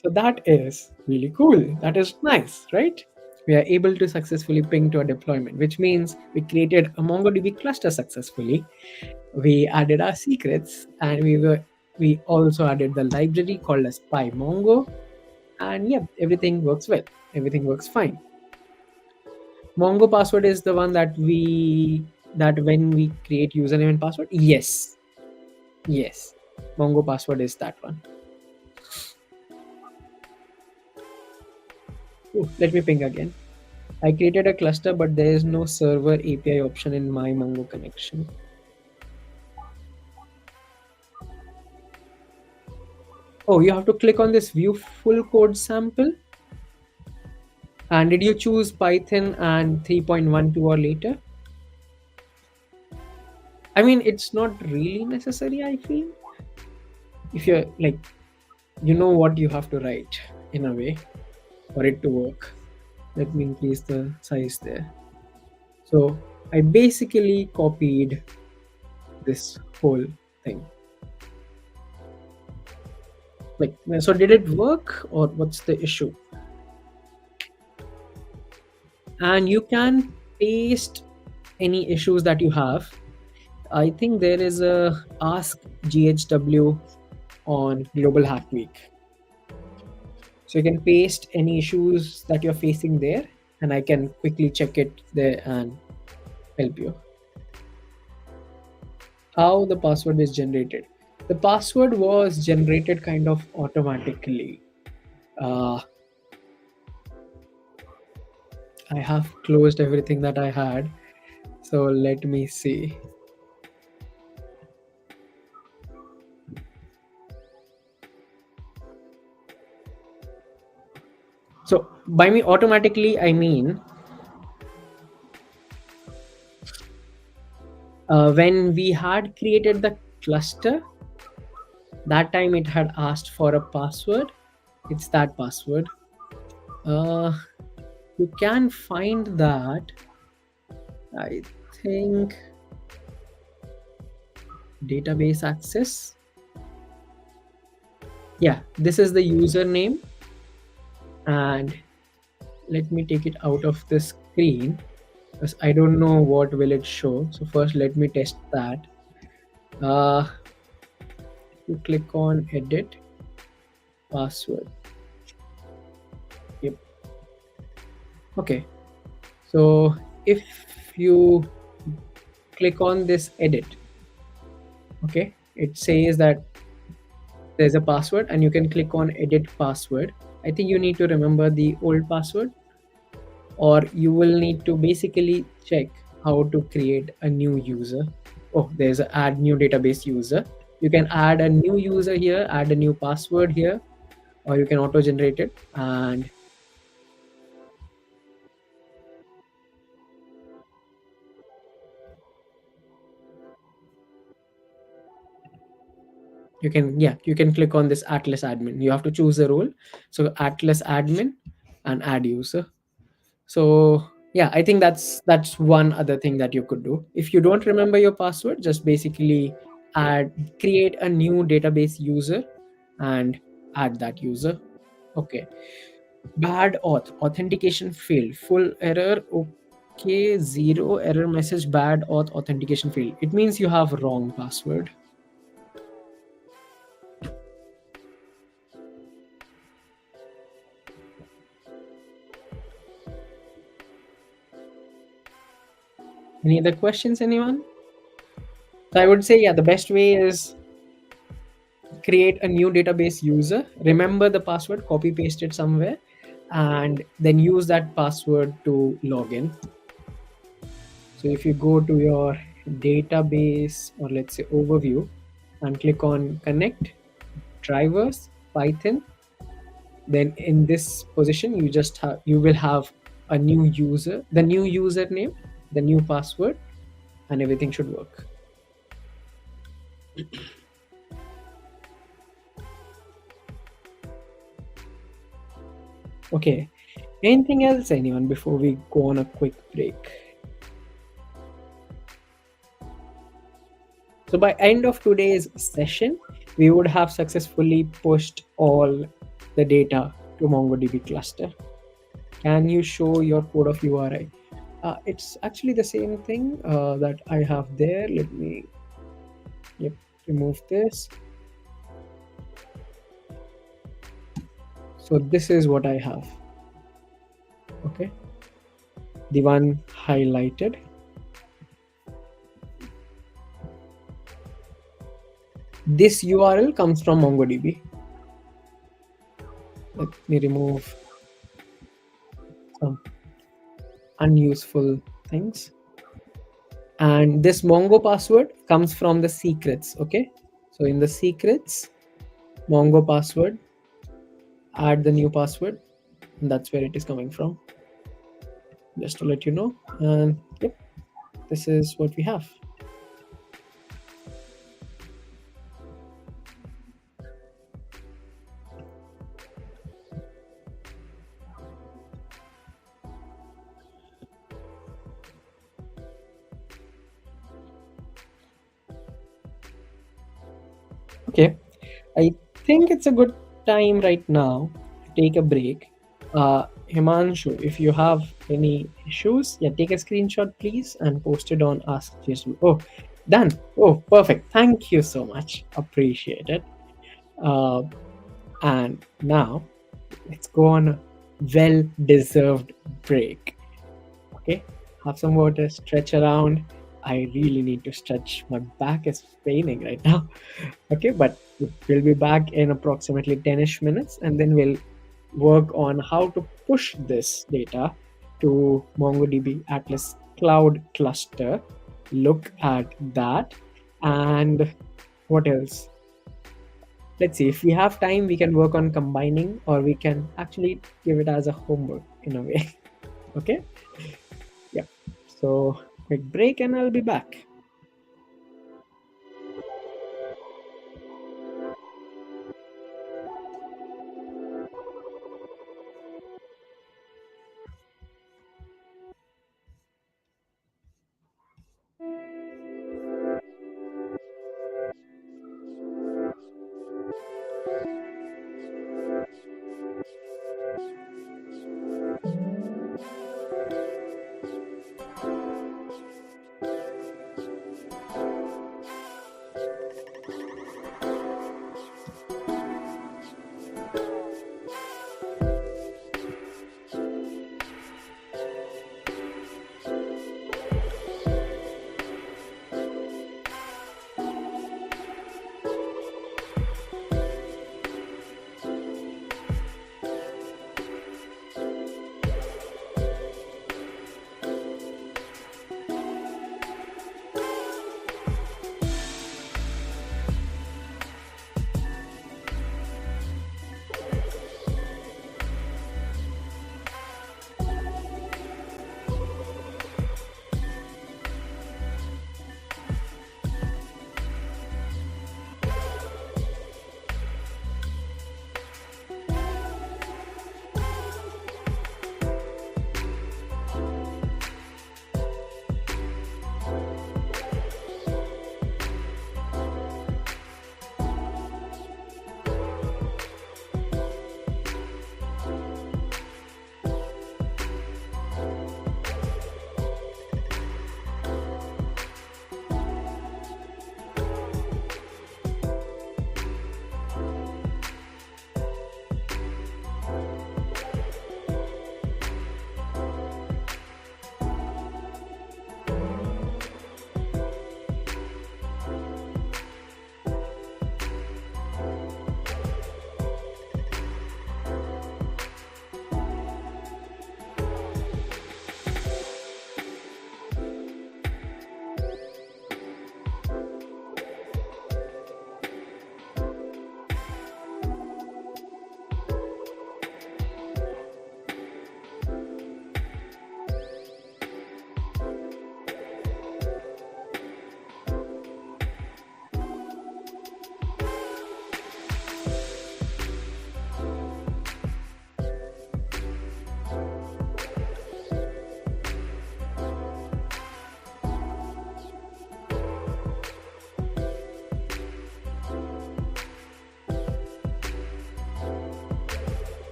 so that is really cool. That is nice, right? We are able to successfully ping to a deployment, which means we created a MongoDB cluster successfully. We added our secrets, and we also added the library called as PyMongo, and yeah, everything works well. Everything works fine. Mongo password is the one that when we create username and password. Yes, yes. Mongo password is that one. Ooh, let me ping again. I created a cluster, but there is no server API option in my Mongo connection. Oh, you have to click on this view full code sample. And did you choose Python and 3.12 or later? I mean, it's not really necessary, I feel. If you're like, you know what you have to write in a way for it to work. Let me increase the size there. So I basically copied this whole thing. Like, so did it work or what's the issue? And you can paste any issues that you have. I think there is a ask GHW on Global Hack Week. So you can paste any issues that you're facing there, and I can quickly check it there and help you. How the password is generated. The password was generated kind of automatically. I have closed everything that I had. So let me see. So by me automatically, I mean when we had created the cluster, that time it had asked for a password. It's that password. You can find that, I think, database access. Yeah, this is the username. And let me take it out of the screen because I don't know what will it show. So first let me test that. You click on edit password. Yep. Okay. So if you click on this edit, okay, it says that there's a password and you can click on edit password. I think you need to remember the old password, or you will need to basically check how to create a new user. Oh, there's a add new database user. You can add a new user here, add a new password here, or you can auto generate it. And you can click on this Atlas admin. You have to choose a role. So Atlas admin and add user. So yeah, I think that's one other thing that you could do. If you don't remember your password, just basically add create a new database user and add that user. Okay. Bad authentication failed. Full error. Okay, zero error message. Bad authentication failed. It means you have wrong password. Any other questions, anyone? So I would say, yeah, the best way is create a new database user, remember the password, copy paste it somewhere, and then use that password to log in. So if you go to your database, or let's say overview, and click on connect drivers Python, then in this position you will have a new user, the new username, the new password, and everything should work. Okay, anything else, anyone, before we go on a quick break? So by end of today's session, we would have successfully pushed all the data to MongoDB cluster. Can you show your code of URI? It's actually the same thing that I have there. Let me remove this. So this is what I have. Okay, the one highlighted. This URL comes from MongoDB. Let me remove some unuseful things. And this Mongo password comes from the secrets. Okay, so in the secrets, Mongo password, add the new password, and that's where it is coming from, just to let you know. And yep, this is what we have. Okay, I think it's a good time right now to take a break. Himanshu, if you have any issues, yeah, take a screenshot please and post it on Ask Jason. Oh, done. Oh, perfect. Thank you so much. Appreciate it. And now let's go on a well-deserved break. Okay, have some water, stretch around. I really need to stretch. My back is paining right now. Okay, but we'll be back in approximately 10ish minutes, and then we'll work on how to push this data to MongoDB Atlas Cloud Cluster. Look at that. And what else? Let's see, if we have time, we can work on combining, or we can actually give it as a homework in a way. Okay, yeah, so quick break and I'll be back.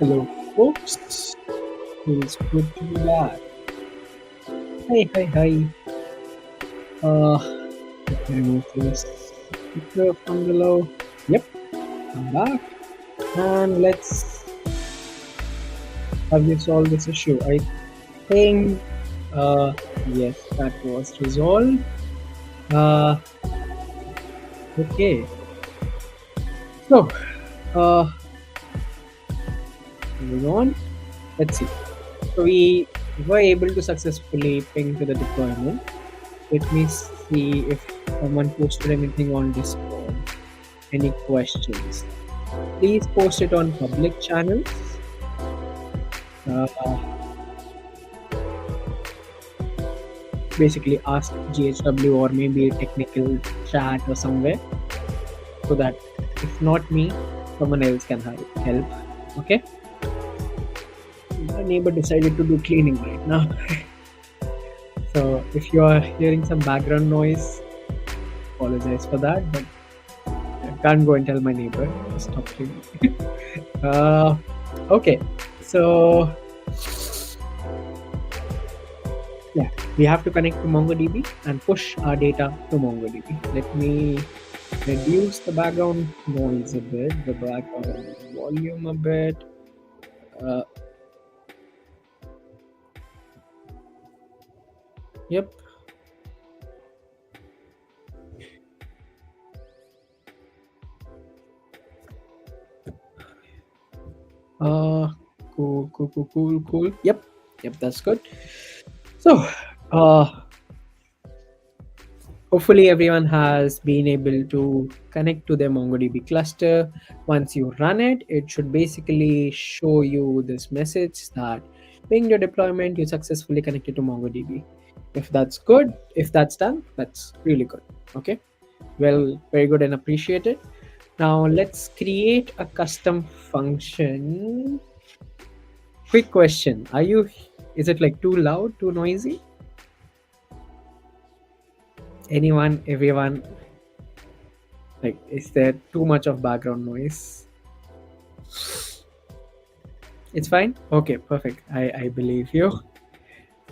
Hello, folks. Feels good to be back. Hi, hi, hi. Let me remove this speaker from below. Yep, I'm back. And let's have you solve this issue. I think, yes, that was resolved. Uh, okay. So, uh, moving on. Let's see. So we were able to successfully ping to the deployment. Let me see if someone posted anything on Discord. Any questions? Please post it on public channels. Uh, Basically, ask GHW or maybe a technical chat or somewhere so that if not me, someone else can help. Okay? My neighbor decided to do cleaning right now. So if you are hearing some background noise, apologize for that, but I can't go and tell my neighbor to stop cleaning. uh, okay, so yeah, we have to connect to MongoDB and push our data to MongoDB. Let me reduce the background noise a bit, the background volume a bit. Uh, yep. Uh, cool. Yep, that's good. So, hopefully everyone has been able to connect to their MongoDB cluster. Once you run it, it should basically show you this message that being your deployment, you successfully connected to MongoDB. If that's good, if that's done, that's really good. Okay. Well, very good and appreciated. Now let's create a custom function. Quick question. Is it like too loud, too noisy? Anyone, everyone, like, is there too much of background noise? It's fine. Okay, perfect. I believe you.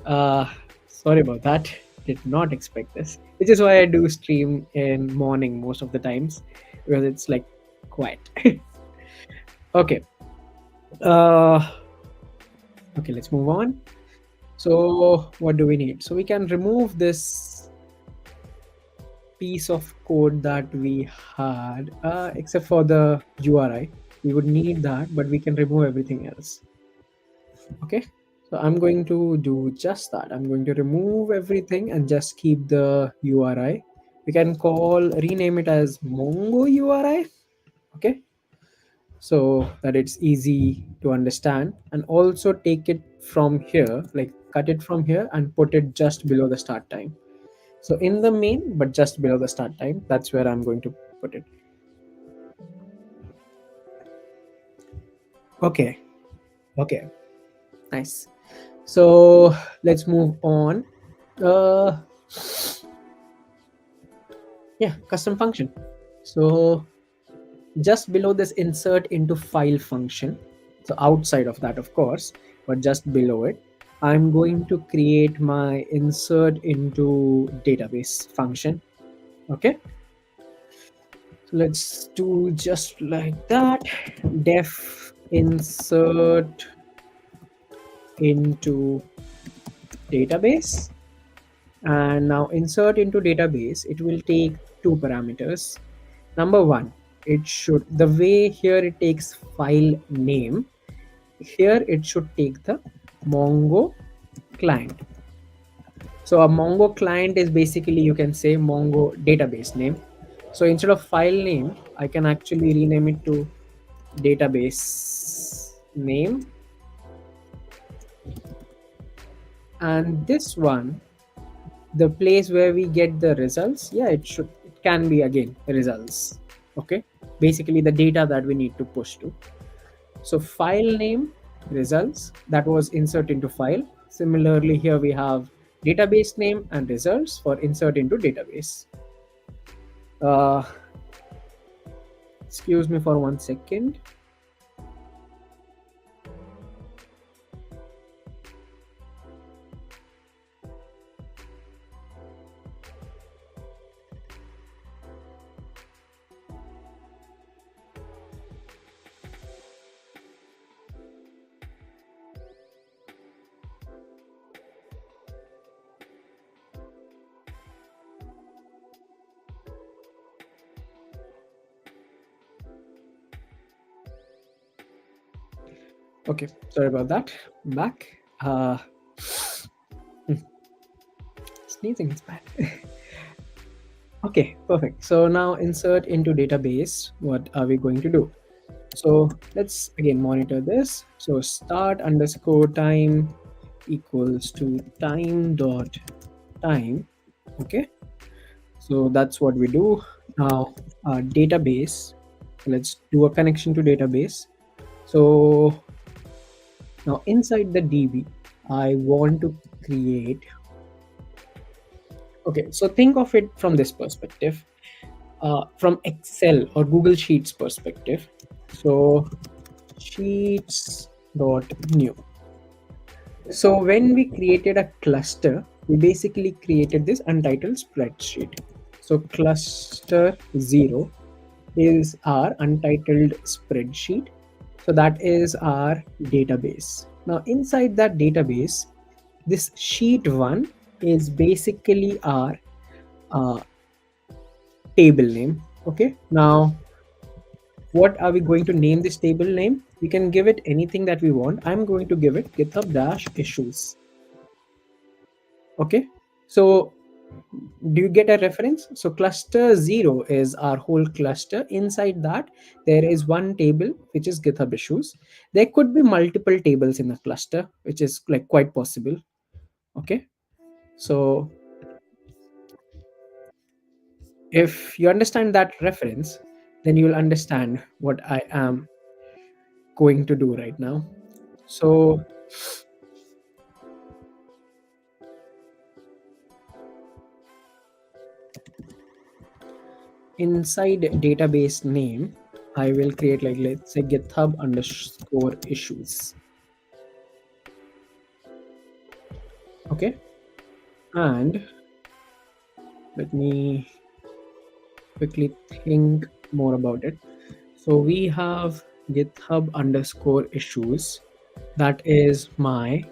Uh, Sorry about that. Did not expect this. Which is why I do stream in morning most of the times because it's like quiet. Okay. Uh, okay. Let's move on. So what do we need? So we can remove this piece of code that we had, except for the URI. We would need that, but we can remove everything else. Okay, so I'm going to do just that. I'm going to remove everything and just keep the URI. We can rename it as Mongo URI. Okay, so that it's easy to understand, and also take it from here, like cut it from here and put it just below the start time. So in the main, but just below the start time, that's where I'm going to put it. Okay, okay, nice. So let's move on. Uh, yeah, custom function. So just below this insert into file function, so outside of that, of course, but just below it, I'm going to create my insert into database function. Okay, so let's do just like that. Def insert into database, and now insert into database, it will take two parameters. Number one, it should, the way here it takes file name, here it should take the Mongo client. So a Mongo client is basically, you can say, Mongo database name. So instead of file name, I can actually rename it to database name. And this one, the place where we get the results, yeah, it can be again results. Okay, basically the data that we need to push to. So file name results, that was insert into file. Similarly, here we have database name and results for insert into database. uh, Excuse me for 1 second. Okay, sorry about that. I'm back. Hmm, sneezing is bad. Okay, perfect. So now insert into database. What are we going to do? So let's again monitor this. So start underscore time equals to time dot time. Okay, so that's what we do. Now database. Let's do a connection to database. So now inside the DB, I want to create. Okay, so think of it from this perspective, from Excel or Google Sheets perspective. So sheets dot new. So when we created a cluster, we basically created this untitled spreadsheet. So cluster 0 is our untitled spreadsheet. So that is our database. Now inside that database, this sheet 1 is basically our uh, table name. Okay, now what are we going to name this table name? We can give it anything that we want. I'm going to give it GitHub dash issues. Okay, so do you get a reference? So cluster 0 is our whole cluster. Inside that there is one table which is GitHub issues. There could be multiple tables in a cluster, which is like quite possible. Okay, so if you understand that reference, then you will understand what I am going to do right now. So inside database name, I will create, like, let's say GitHub underscore issues. Okay, and let me quickly think more about it. So we have GitHub underscore issues. That is my,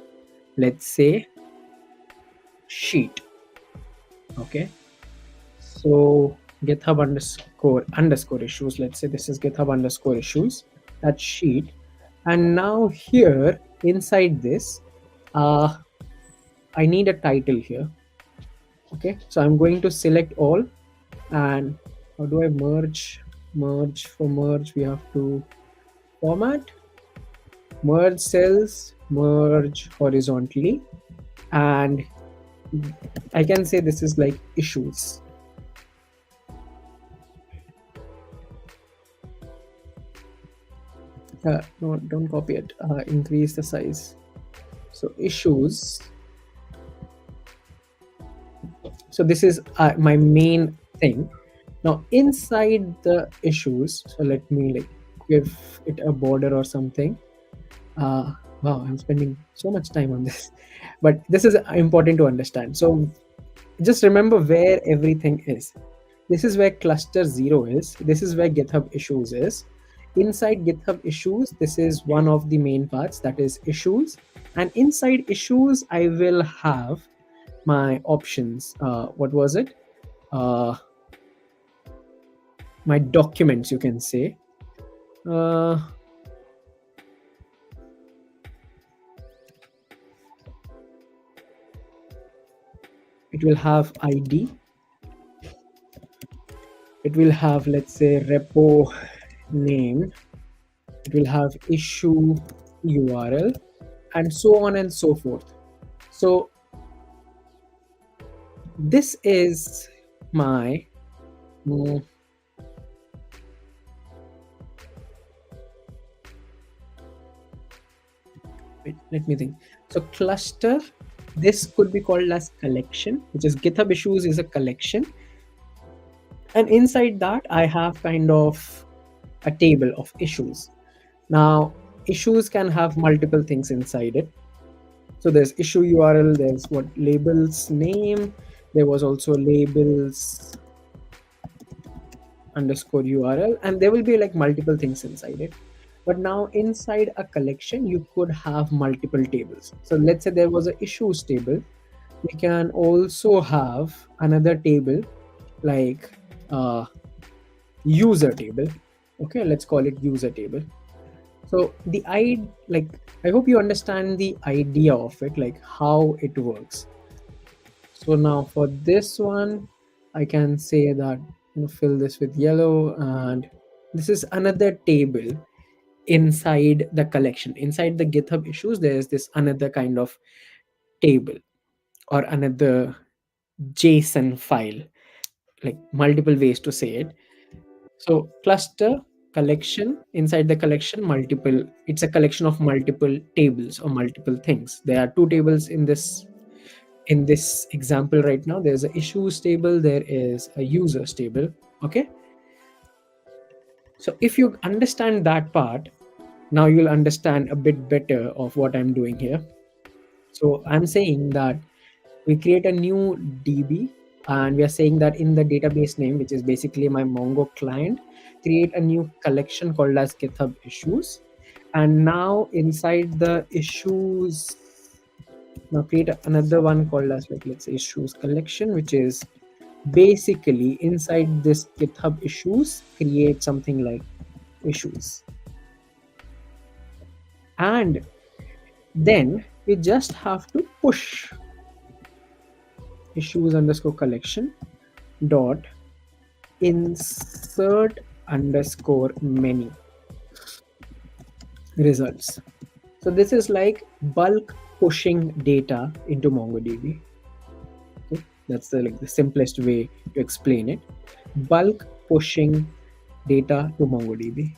let's say, sheet. Okay, so GitHub underscore issues. Let's say this is GitHub underscore issues. That sheet, and now here inside this, I need a title here. Okay, so I'm going to select all, and how do I merge? For merge we have to format, merge cells, merge horizontally, and I can say this is like issues. No, don't copy it. Increase the size. So issues. So this is my main thing. Now inside the issues, so let me like give it a border or something. Wow, I'm spending so much time on this, but this is important to understand. So just remember where everything is. This is where cluster 0 is. This is where GitHub issues is. Inside GitHub issues, this is one of the main parts, that is issues. And inside issues, I will have my options. What was it? My documents, you can say. It will have ID. It will have, let's say, repo name. It will have issue URL, and so on and so forth. So this is my wait, let me think. So cluster, this could be called as collection, which is GitHub issues is a collection, and inside that I have kind of a table of issues. Now issues can have multiple things inside it. So there's issue URL, there's what labels name, there was also labels underscore URL, and there will be like multiple things inside it. But now inside a collection, you could have multiple tables. So let's say there was an issues table. We can also have another table like user table. Okay, let's call it user table. So like, I hope you understand the idea of it, like how it works. So now for this one, I can say that, fill this with yellow, and this is another table inside the collection. Inside the GitHub issues, there's this another kind of table or another JSON file, like multiple ways to say it. So cluster, collection, inside the collection, multiple, it's a collection of multiple tables or multiple things. There are two tables in this example right now. There's a issues table, there is a users table. Okay, so if you understand that part, now you'll understand a bit better of what I'm doing here. So I'm saying that we create a new DB, and we are saying that in the database name, which is basically my Mongo client, create a new collection called as GitHub issues. And now inside the issues, now create another one called as, like, let's say issues collection, which is basically inside this GitHub issues, create something like issues. And then we just have to push issues underscore collection dot insert underscore many results. So this is like bulk pushing data into MongoDB. Okay? That's the simplest way to explain it. Bulk pushing data to MongoDB.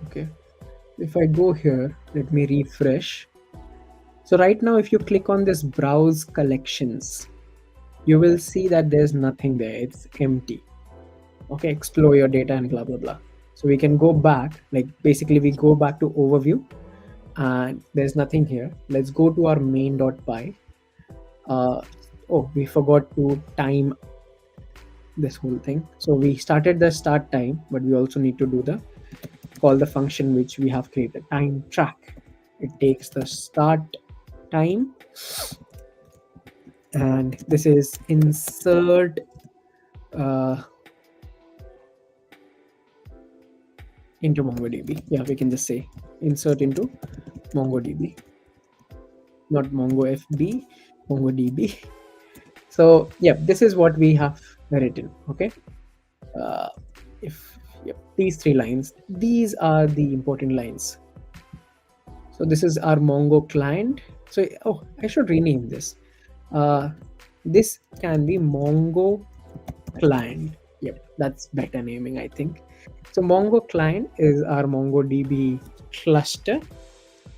Okay, if I go here, let me refresh. So right now, if you click on this browse collections, you will see that there's nothing there. It's empty. Okay, explore your data and blah, blah, blah. So we can go back, like basically we go back to overview and there's nothing here. Let's go to our main.py. Oh, we forgot to time this whole thing. So we started the start time, but we also need to do the call the function which we have created, time track. It takes the start time, and this is insert into MongoDB. Yeah, we can just say insert into MongoDB, not MongoFB, MongoDB. So yeah, this is what we have written. Okay, if these three lines, these are the important lines. So this is our Mongo client. So oh, I should rename this. This can be Mongo client. Yep, that's better naming, I think. So Mongo client is our MongoDB cluster.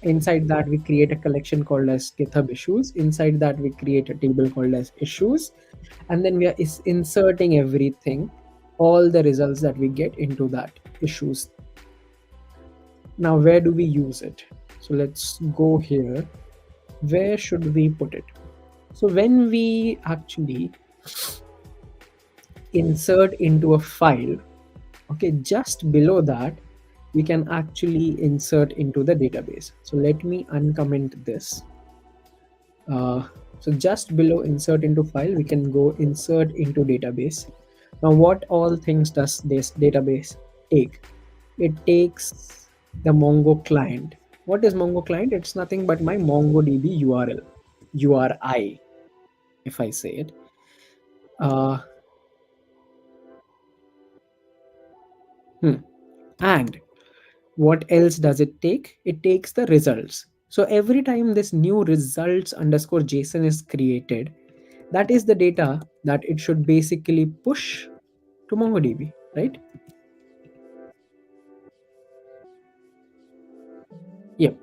Inside that we create a collection called as GitHub issues. Inside that we create a table called as issues, and then we are inserting everything, all the results that we get into that issues. Now where do we use it? So let's go here. Where should we put it? So when we actually insert into a file, okay, just below that we can actually insert into the database. So let me uncomment this. So just below insert into file, we can go insert into database. Now what all things does this database take? It takes the Mongo client. What is Mongo client? It's nothing but my MongoDB URL, URI, if I say it. And what else does it take? It takes the results. So every time this new results underscore JSON is created, that is the data that it should basically push to MongoDB, right? Yep.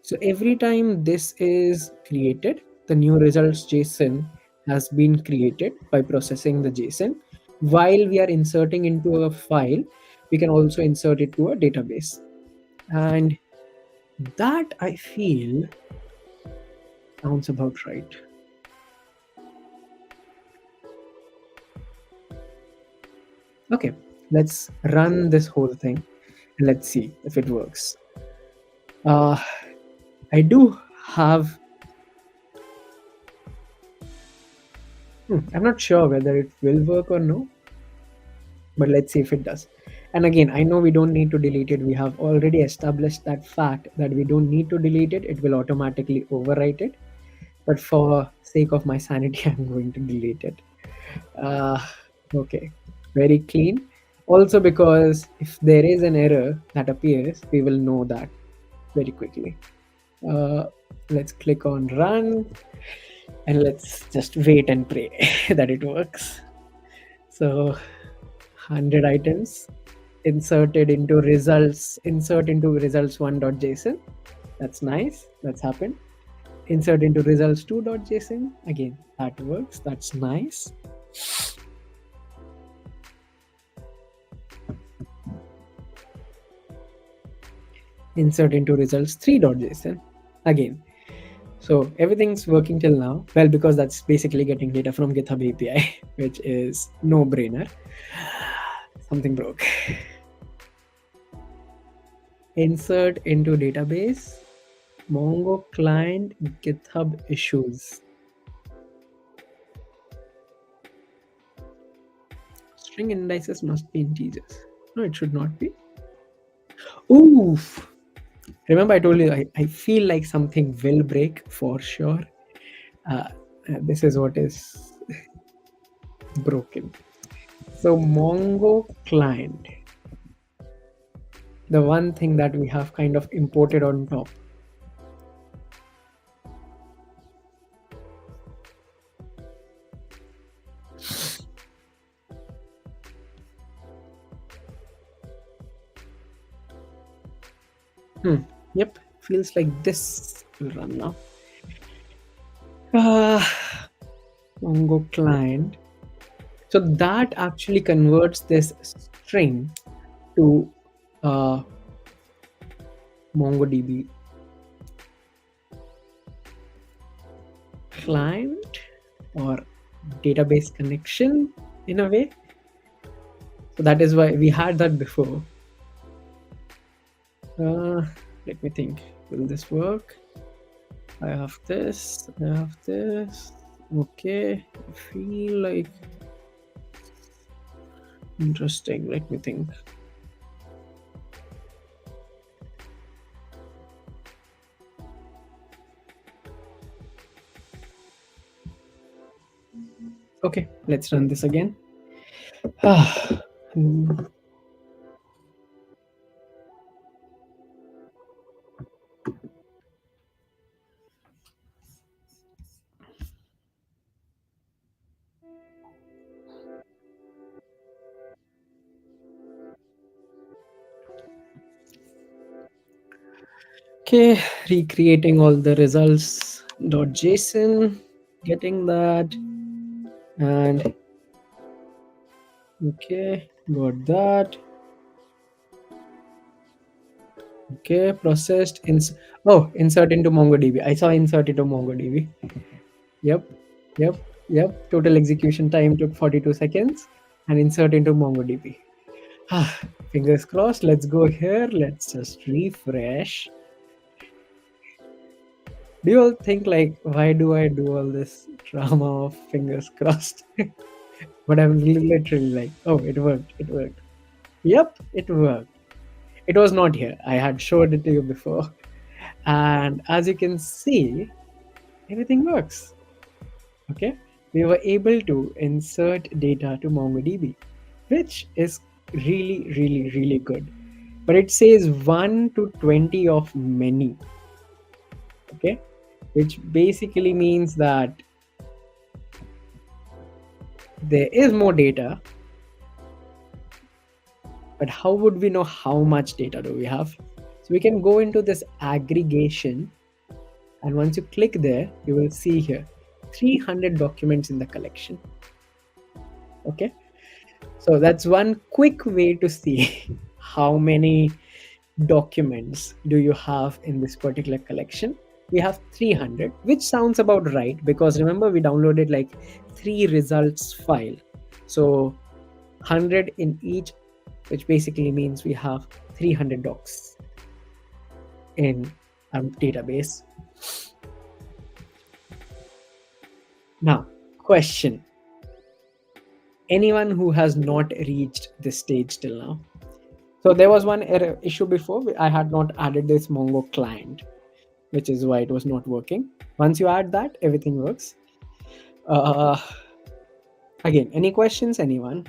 So every time this is created, the new results JSON has been created by processing the JSON. While we are inserting into a file, we can also insert it to a database. And that, I feel, sounds about right. Okay, let's run this whole thing and let's see if it works. I do have I'm not sure whether it will work or no, but let's see if it does. And again, I know we don't need to delete it. We have already established that fact that we don't need to delete it. It will automatically overwrite it. But for sake of my sanity, I'm going to delete it. Uh, okay, very clean. Also, because if there is an error that appears, we will know that very quickly. Uh, let's click on run and let's just wait and pray that it works. So 100 items inserted into results, insert into results1.json. That's nice. That's happened. Insert into results2.json. Again, that works. That's nice. Insert into results3.json. Again. So everything's working till now. Well, because that's basically getting data from GitHub API, which is no brainer. Something broke. Insert into database. Mongo client GitHub issues. String indices must be integers. No, it should not be. Oof. Remember, I told you I feel like something will break for sure. This is what is broken. So Mongo client, the one thing that we have kind of imported on top. Yep, feels like this will run now. Mongo client. So that actually converts this string to MongoDB client or database connection in a way. So that is why we had that before. Let me think. Will this work? I have this. I have this. Okay. I feel like interesting. Let me think. Okay, let's run this again. Okay, recreating all the results.json, getting that, and okay, got that. Okay, processed. Insert into MongoDB. I saw insert into MongoDB. Yep, yep, yep. Total execution time took 42 seconds, and insert into MongoDB. Fingers crossed. Let's go here. Let's just refresh. Do you all think like, why do I do all this drama of fingers crossed? But I'm literally like, oh, it worked. It worked. Yep, it worked. It was not here. I had showed it to you before. And as you can see, everything works. Okay. We were able to insert data to MongoDB, which is really, really, really good. But it says 1 to 20 of many. Okay. Which basically means that there is more data, but how would we know how much data do we have? So we can go into this aggregation, and once you click there, you will see here 300 documents in the collection. Okay, so that's one quick way to see how many documents do you have in this particular collection. We have 300, which sounds about right, because remember we downloaded like 3 results file, so 100 in each, which basically means we have 300 docs in our database. Now, question: anyone who has not reached this stage till now. So there was one error issue before. I had not added this Mongo client, which is why it was not working. Once you add that, everything works. Uh, Again, any questions, anyone?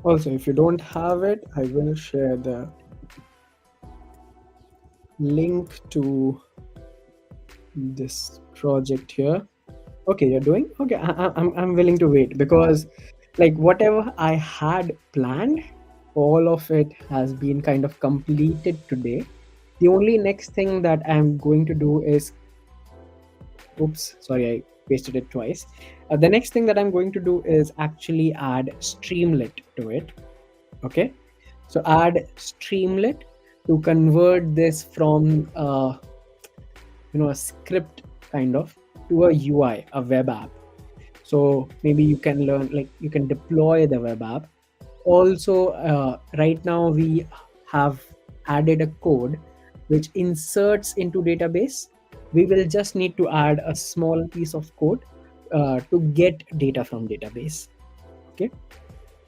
Also, if you don't have it, I will share the link to this project here. Okay, you're doing okay. I'm willing to wait because, like, whatever I had planned, all of it has been kind of completed today. The only next thing that I'm going to do is, oops, sorry, I pasted it twice. The next thing that I'm going to do is actually add Streamlit to it. Okay, so add Streamlit to convert this from a script kind of to a UI, a web app. So maybe you can learn, like, you can deploy the web app. Also, right now we have added a code which inserts into database. We will just need to add a small piece of code to get data from database. Okay,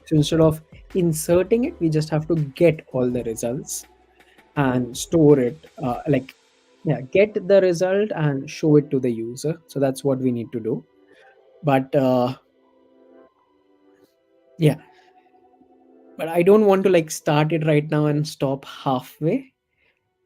so instead of inserting it, we just have to get all the results and store it, get the result and show it to the user. So that's what we need to do. But yeah, but I don't want to like start it right now and stop halfway.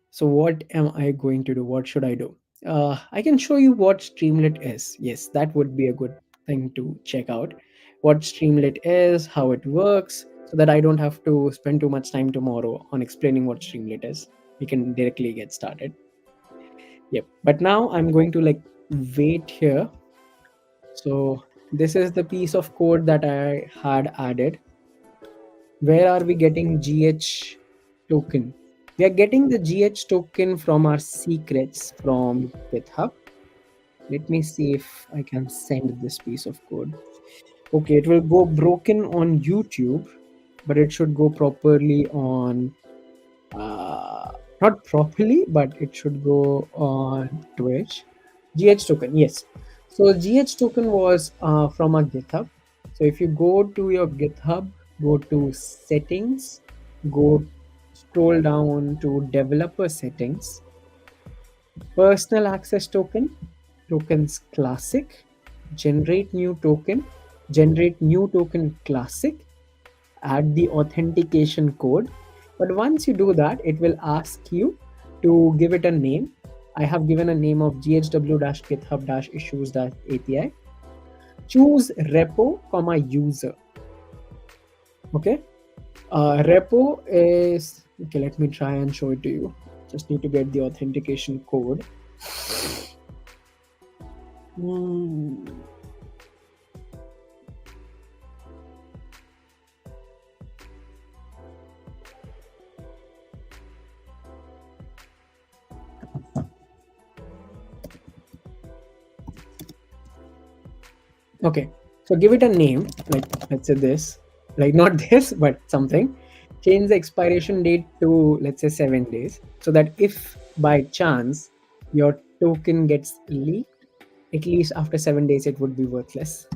So what am I going to do? What should I do? I can show you what Streamlit is. Yes, that would be a good thing to check out. What Streamlit is, how it works, so that I don't have to spend too much time tomorrow on explaining what Streamlit is. We can directly get started. Yep. But now I'm going to like wait here. So this is the piece of code that I had added. Where are we getting GH token? We are getting the GH token from our secrets from GitHub. Let me see if I can send this piece of code. Okay, it will go broken on YouTube, but it should go properly on, not properly, but it should go on Twitch. GH token, yes. So GH token was from our GitHub. So if you go to your GitHub, go to settings, go scroll down to developer settings, personal access token, tokens classic, generate new token classic, add the authentication code. But once you do that, it will ask you to give it a name. I have given a name of ghw-github-issues-api. Choose repo, comma user. Okay. Repo is, okay, let me try and show it to you. Just need to get the authentication code. Okay, so give it a name, like let's say this, like not this, but something. Change the expiration date to, let's say, 7 days, so that if by chance your token gets leaked, at least after 7 days it would be worthless.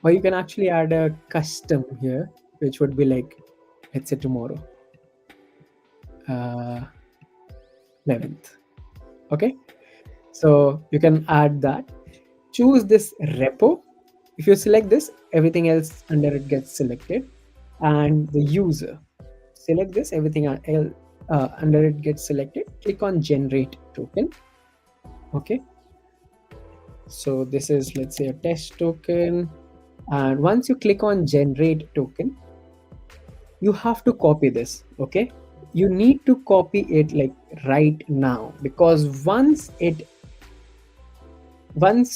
Or you can actually add a custom here, which would be like, let's say tomorrow, 11th. Okay, so you can add that. Choose this repo. If you select this, everything else under it gets selected. And the user, select this, everything else under it gets selected. Click on generate token. Okay, so this is, let's say, a test token. And once you click on generate token, you have to copy this. Okay, you need to copy it like right now, because once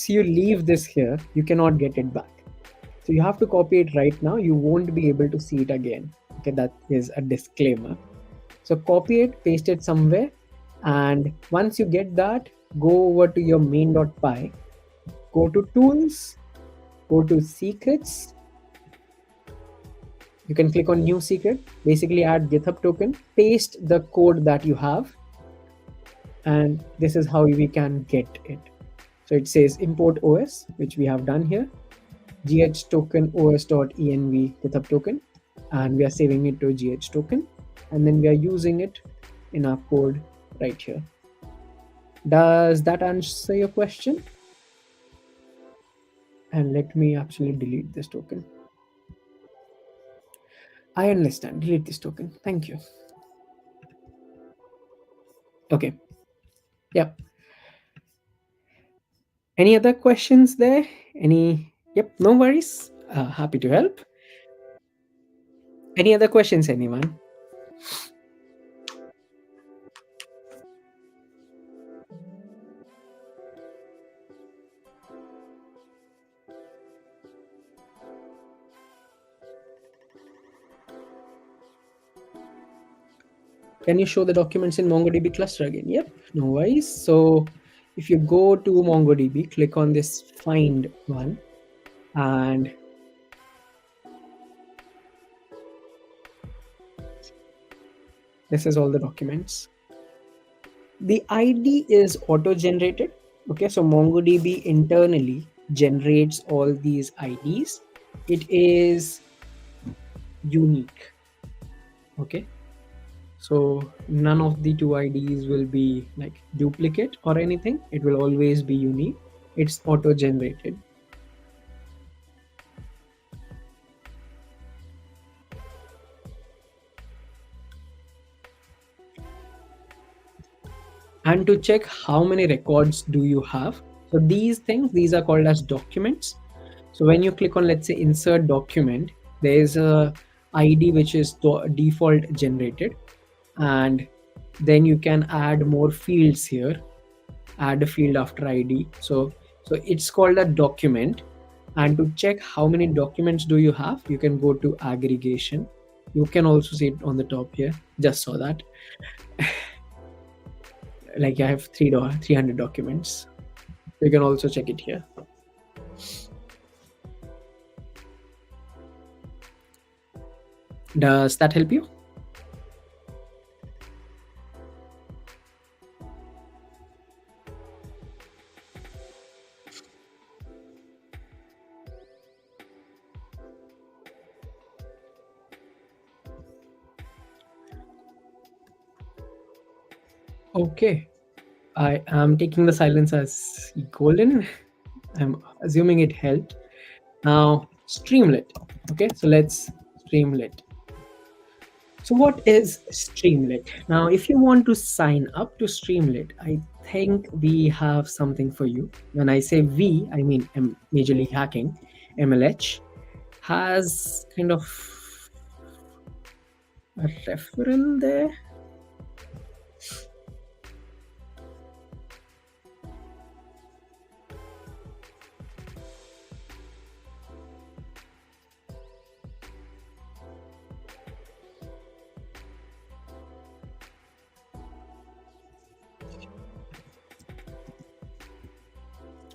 you leave this here, you cannot get it back. So you have to copy it right now. You won't be able to see it again. Okay, that is a disclaimer. So copy it, paste it somewhere, and once you get that, go over to your main.py, go to tools, go to secrets. You can click on new secret, basically add GitHub token, paste the code that you have, and this is how we can get it. So it says import OS, which we have done here, gh token os.env github token, and we are saving it to gh token, and then we are using it in our code right here. Does that answer your question? And let me actually delete this token. I understand. Delete this token. Thank you. Okay. Yeah. Any other questions there? Any? Yep. No worries. Happy to help. Any other questions, anyone? Can you show the documents in MongoDB cluster again? Yep. No worries. So if you go to MongoDB, click on this find one, and this is all the documents. The ID is auto-generated. Okay, so MongoDB internally generates all these IDs. It is unique. Okay, so none of the two IDs will be like duplicate or anything. It will always be unique. It's auto-generated. And to check how many records do you have, so these things, these are called as documents. So when you click on, let's say, insert document, there is a ID which is default generated, and then you can add more fields here. Add a field after ID. So it's called a document. And to check how many documents do you have, you can go to aggregation. You can also see it on the top here. Just saw that. Like I have 300 documents. You can also check it here. Does that help you? Okay. I am taking the silence as golden. I'm assuming it helped. Now, Streamlit. Okay, so let's Streamlit. So what is Streamlit? Now, if you want to sign up to Streamlit, I think we have something for you. When I say we, I mean Major League Hacking, MLH, has kind of a referral there.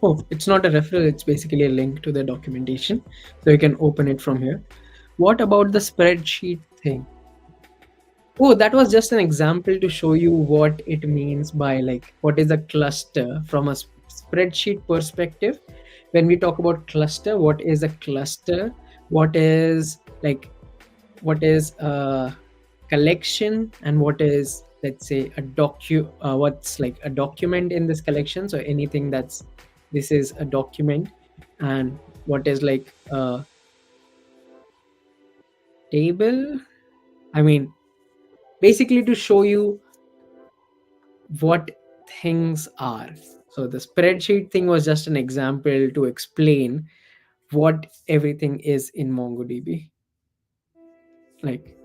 Oh, it's not a referral, it's basically a link to the documentation. So you can open it from here. What about the spreadsheet thing? Oh, that was just an example to show you what it means by like what is a cluster from a spreadsheet perspective. When we talk about cluster, what is a cluster? What is like what is a collection, and what is, let's say, what's like a document in this collection? So anything that's, this is a document, and what is like a table. I mean, basically to show you what things are. So the spreadsheet thing was just an example to explain what everything is in MongoDB. Like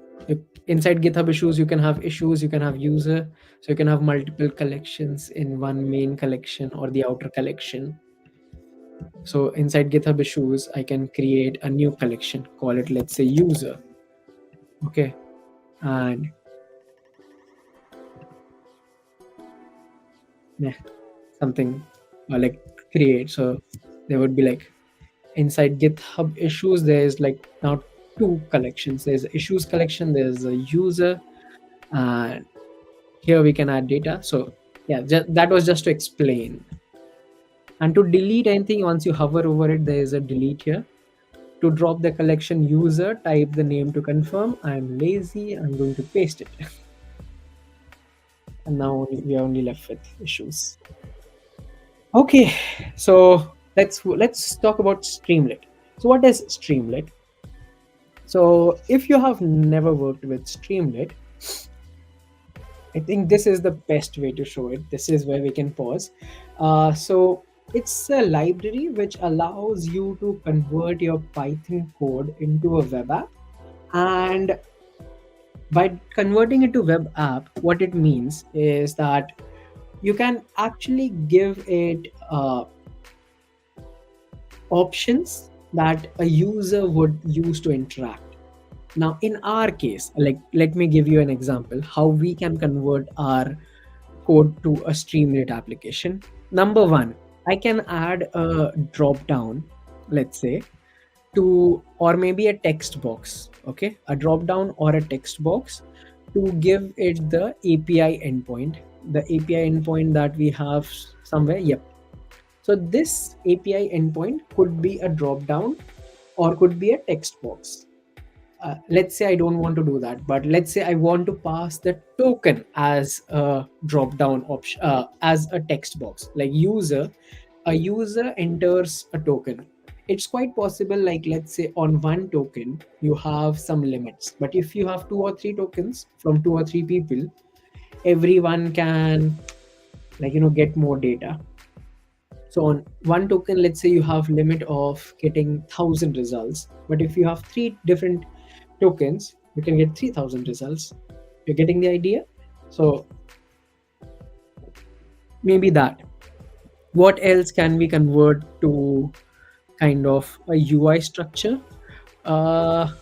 inside GitHub issues, you can have issues, you can have user, so you can have multiple collections in one main collection or the outer collection. So inside GitHub issues, I can create a new collection, call it, let's say, user. Okay, and yeah, something like create. So there would be like inside GitHub issues, there's like now two collections. There's issues collection, there's a user, and here we can add data. So Yeah, that was just to explain. And to delete anything, once you hover over it, there is a delete here. To drop the collection user, type the name to confirm. I'm lazy. I'm going to paste it. And now we are only left with issues. Okay, so let's talk about Streamlit. So what is Streamlit? So if you have never worked with Streamlit, I think this is the best way to show it. This is where we can pause. So it's a library which allows you to convert your Python code into a web app. And by converting it to web app, what it means is that you can actually give it options that a user would use to interact. Now, in our case, like let me give you an example how we can convert our code to a Streamlit application. Number one, I can add a drop down, let's say, to or maybe a text box. Okay, a drop down or a text box to give it the API endpoint, the API endpoint that we have somewhere. Yep. So this API endpoint could be a drop down or could be a text box. Let's say I don't want to do that, but let's say I want to pass the token as a drop down option, as a text box. Like a user enters a token. It's quite possible, like let's say on one token you have some limits, but if you have two or three tokens from two or three people, everyone can, like, get more data. So on one token, let's say you have limit of getting 1,000 results, but if you have three different tokens, you can get 3,000 results. You're getting the idea? So maybe that. What else can we convert to kind of a UI structure? Uh,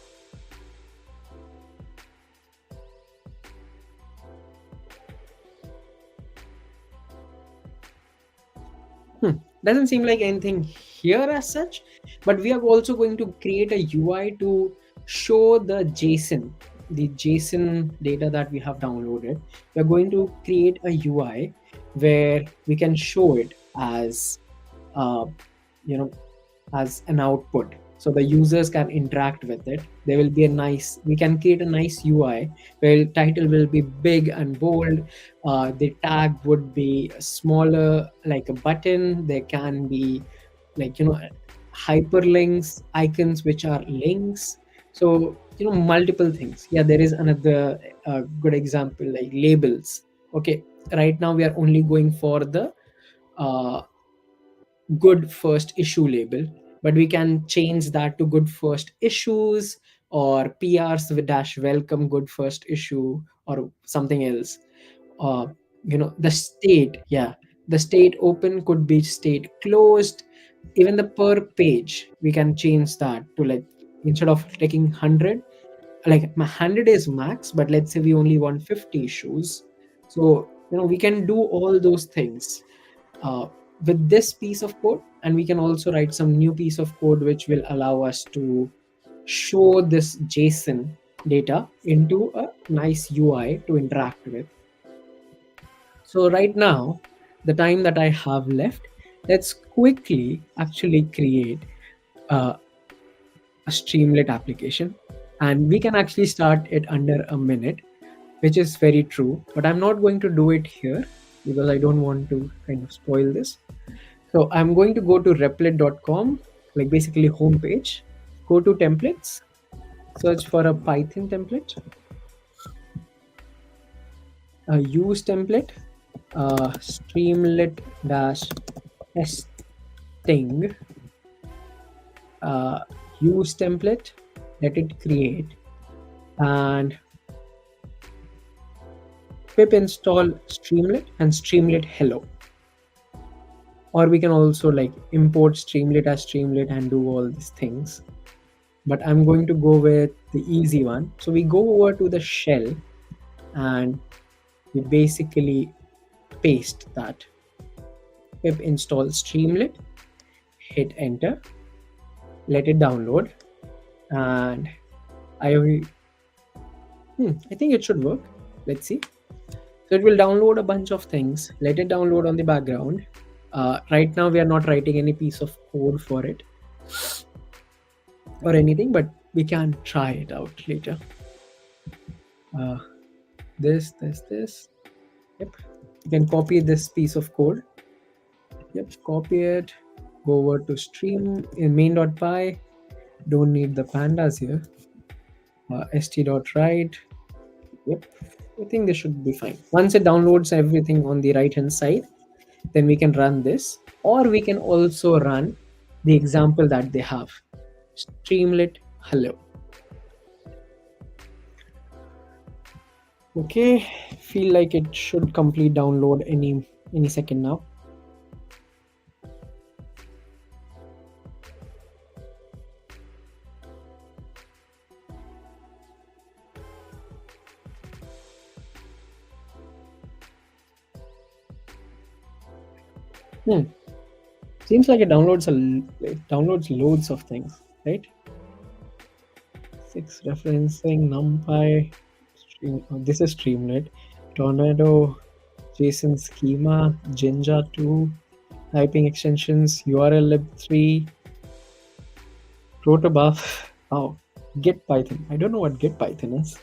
doesn't seem like anything here as such, but we are also going to create a UI to show the JSON data that we have downloaded. We're going to create a UI where we can show it as uh, you know as an output, so the users can interact with it. There will be we can create a nice UI where title will be big and bold. The tag would be smaller, like a button. There can be, like, hyperlinks, icons which are links. So multiple things. Yeah, there is another good example, like labels. Okay, right now we are only going for the uh, good first issue label, but we can change that to good first issues, or PRs with dash welcome good first issue, or something else. uh the state, yeah, the state open could be state closed. Even the per page, we can change that to, like, instead of taking 100, like my 100 is max, but let's say we only want 50 issues. So we can do all those things uh, with this piece of code, and we can also write some new piece of code which will allow us to show this JSON data into a nice UI to interact with. So right now, the time that I have left, let's quickly actually create uh, a Streamlit application, and we can actually start it under a minute, which is very true, but I'm not going to do it here because I don't want to kind of spoil this. So I'm going to go to replit.com, like basically homepage, go to templates, search for a Python template, use template, streamlit dash testing, uh, use template, let it create, and pip install Streamlit and Streamlit hello. Or we can also, like, import Streamlit as Streamlit and do all these things, but I'm going to go with the easy one. So we go over to the shell and we basically paste that. Pip install Streamlit, hit enter, let it download, and I think it should work. Let's see. So it will download a bunch of things, let it download on the background. Right now, we are not writing any piece of code for it or anything, but we can try it out later. Uh, this. Yep. You can copy this piece of code. Yep. Copy it. Go over to stream in main.py. Don't need the pandas here. st.write. Yep. I think this should be fine. Once it downloads everything on the right hand side, then we can run this, or we can also run the example that they have. Streamlit hello. Okay, feel like it should complete download any second now. Seems like it downloads loads of things, right? 6 referencing numpy. This is Streamlit, Tornado, JSON schema, Jinja 2, typing extensions, URL lib3, protobuf. Oh, Git Python. I don't know what Git Python is.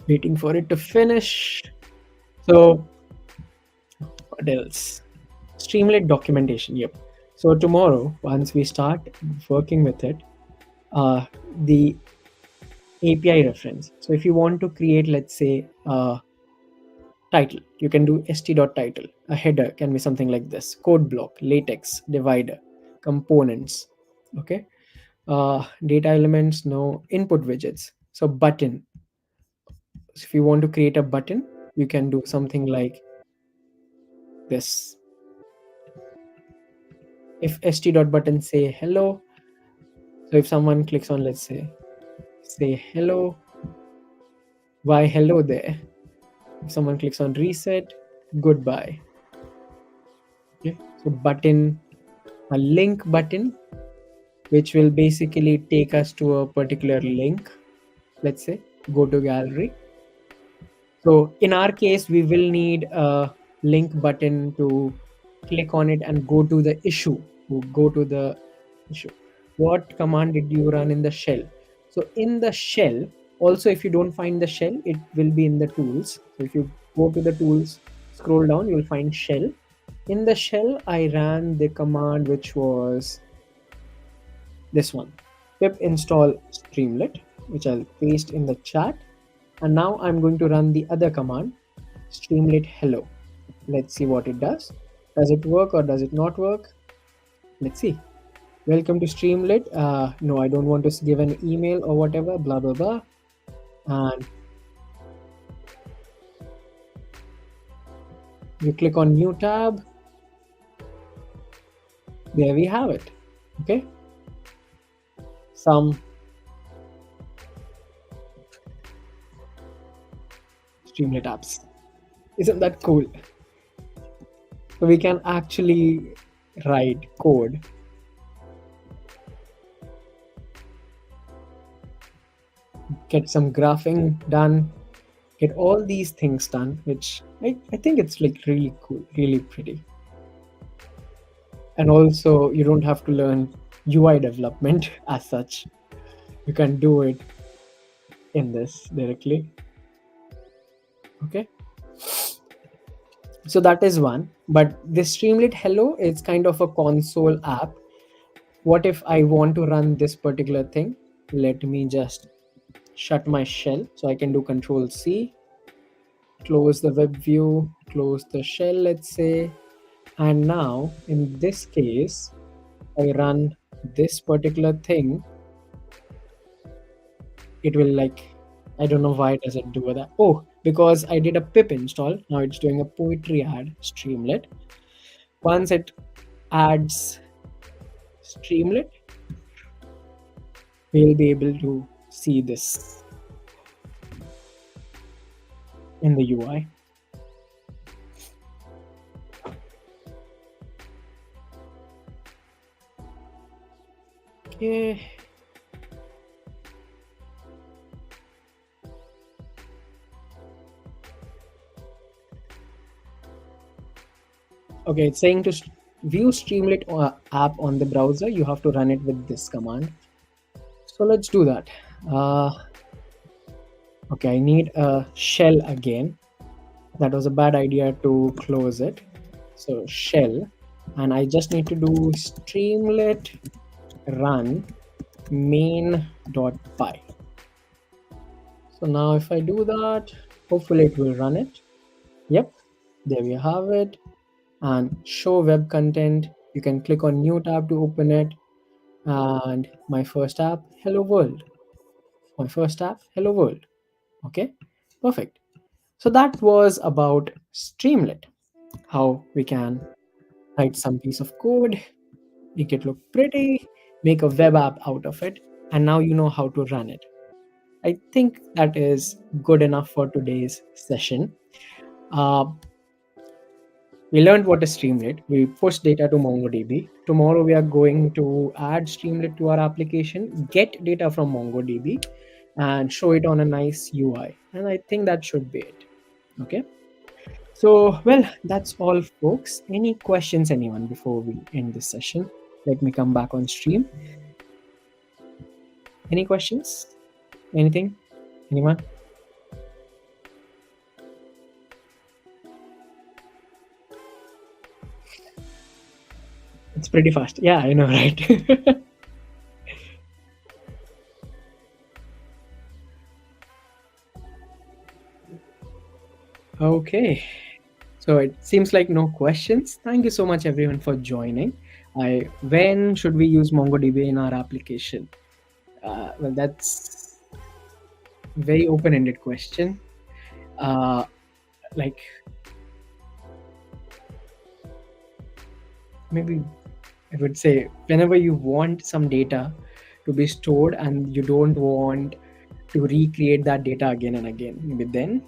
Waiting for it to finish. So what else? Streamlit documentation. Yep. So tomorrow, once we start working with it, the API reference. So if you want to create, let's say, title, you can do st.title. A header can be something like this: code block, latex, divider, components. Okay. Data elements, no input widgets. So button. So if you want to create a button, you can do something like this. If st.button say hello, so if someone clicks on, let's say hello, why hello there? If someone clicks on reset, goodbye. Okay, so button, a link button, which will basically take us to a particular link. Let's say go to gallery. So in our case, we will need a link button to click on it and go to the issue. Go to the issue. What command did you run in the shell? So in the shell, also if you don't find the shell, it will be in the tools. So if you go to the tools, scroll down, you will find shell. In the shell, I ran the command which was this one, pip install Streamlit, which I'll paste in the chat. And now I'm going to run the other command, Streamlit hello. Let's see what it does. Does it work or does it not work? Let's see. Welcome to Streamlit. No, I don't want to give an email or whatever, blah, blah, blah. And you click on new tab. There we have it. Okay. Some Streamlit apps. Isn't that cool? So we can actually write code. Get some graphing done, get all these things done, which I think it's like really cool, really pretty. And also you don't have to learn UI development as such. You can do it in this directly. Okay. So that is one. But this Streamlit hello is kind of a console app. What if I want to run this particular thing? Let me just shut my shell. So I can do Control C, close the web view, close the shell, let's say. And now in this case, I run this particular thing. It will I don't know why does it do that. Oh, because I did a pip install. Now it's doing a poetry add Streamlit. Once it adds Streamlit, we'll be able to see this in the UI. Okay. Okay, it's saying to view Streamlit app on the browser, you have to run it with this command. So let's do that. Uh, okay, I need a shell again. That was a bad idea to close it. So shell, and I just need to do Streamlit run main.py. So now if I do that, hopefully it will run it. Yep, there we have it. And show web content. You can click on new tab to open it. And my first app, hello world. My first app, hello world. Okay, perfect. So that was about Streamlit, how we can write some piece of code, make it look pretty, make a web app out of it, and now you know how to run it. I think that is good enough for today's session. Uh, we learned what is Streamlit. We pushed data to MongoDB. Tomorrow we are going to add Streamlit to our application, get data from MongoDB, and show it on a nice UI. And I think that should be it. Okay. So, well, that's all, folks. Any questions, anyone, before we end this session? Let me come back on stream. Any questions? Anything? Anyone? It's pretty fast. Yeah, I know, right? Okay. So it seems like no questions. Thank you so much, everyone, for joining. When should we use MongoDB in our application? Well, that's a very open-ended question. Uh, like maybe I would say whenever you want some data to be stored and you don't want to recreate that data again and again, maybe then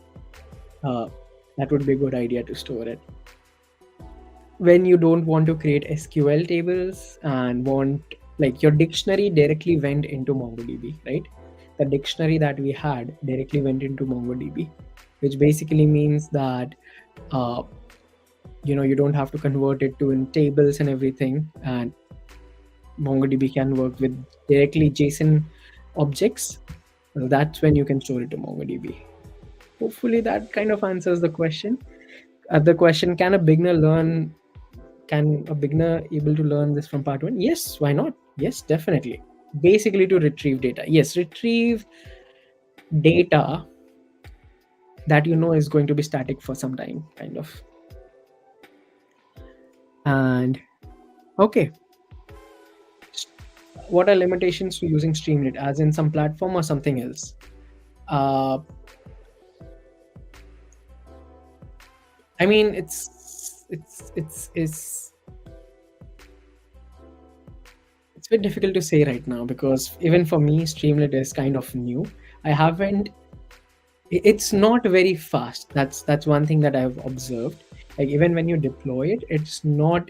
uh, that would be a good idea to store it. When you don't want to create SQL tables and want like your dictionary directly went into MongoDB, right? The dictionary that we had directly went into MongoDB, which basically means that uh, you don't have to convert it to in tables and everything, and MongoDB can work with directly JSON objects. Well, that's when you can store it to MongoDB. Hopefully that kind of answers the question. The question: Can a beginner able to learn this from part one? Yes, why not? Yes, definitely. Basically, to retrieve data. Yes, retrieve data that you know is going to be static for some time, kind of. And okay, what are limitations to using Streamlit, as in some platform or something else? Uh, I mean, it's a bit difficult to say right now because even for me, Streamlit is kind of new. I haven't. It's not very fast. That's one thing that I've observed. Like even when you deploy it, it's not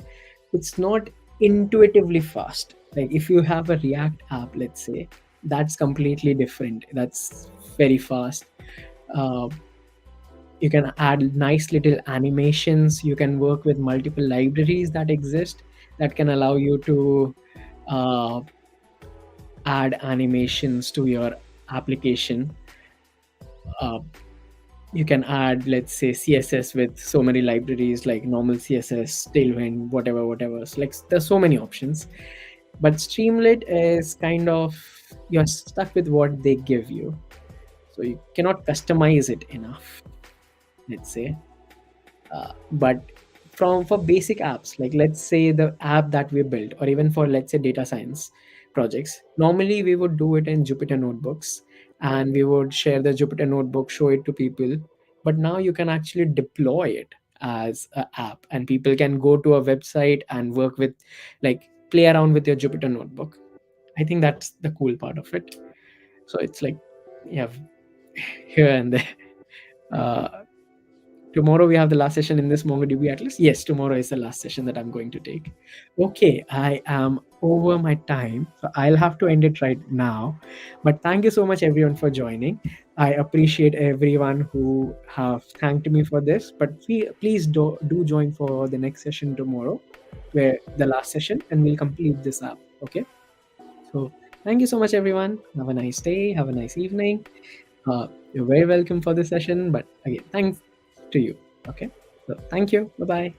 intuitively fast. Like if you have a React app, let's say, that's completely different. That's very fast. Uh, you can add nice little animations. You can work with multiple libraries that exist that can allow you to uh, add animations to your application. uh, you can add, let's say, CSS with so many libraries like normal CSS, Tailwind, whatever. So, like there's so many options. But Streamlit is kind of, you're stuck with what they give you, so you cannot customize it enough, let's say. But for basic apps, like let's say the app that we built, or even for, let's say, data science projects, normally we would do it in Jupyter notebooks, and we would share the Jupyter notebook, show it to people. But now you can actually deploy it as an app, and people can go to a website and work with, like, play around with your Jupyter notebook. I think that's the cool part of it. So it's like you have here and there. uh, Tomorrow we have the last session in this MongoDB Atlas. Yes, tomorrow is the last session that I'm going to take. Okay, I am over my time, so I'll have to end it right now. But thank you so much, everyone, for joining. I appreciate everyone who have thanked me for this, but please do join for the next session tomorrow, where the last session, and we'll complete this up. Okay. So thank you so much, everyone. Have a nice day. Have a nice evening. You're very welcome for this session. But again, thanks to you. Okay. So thank you. Bye bye.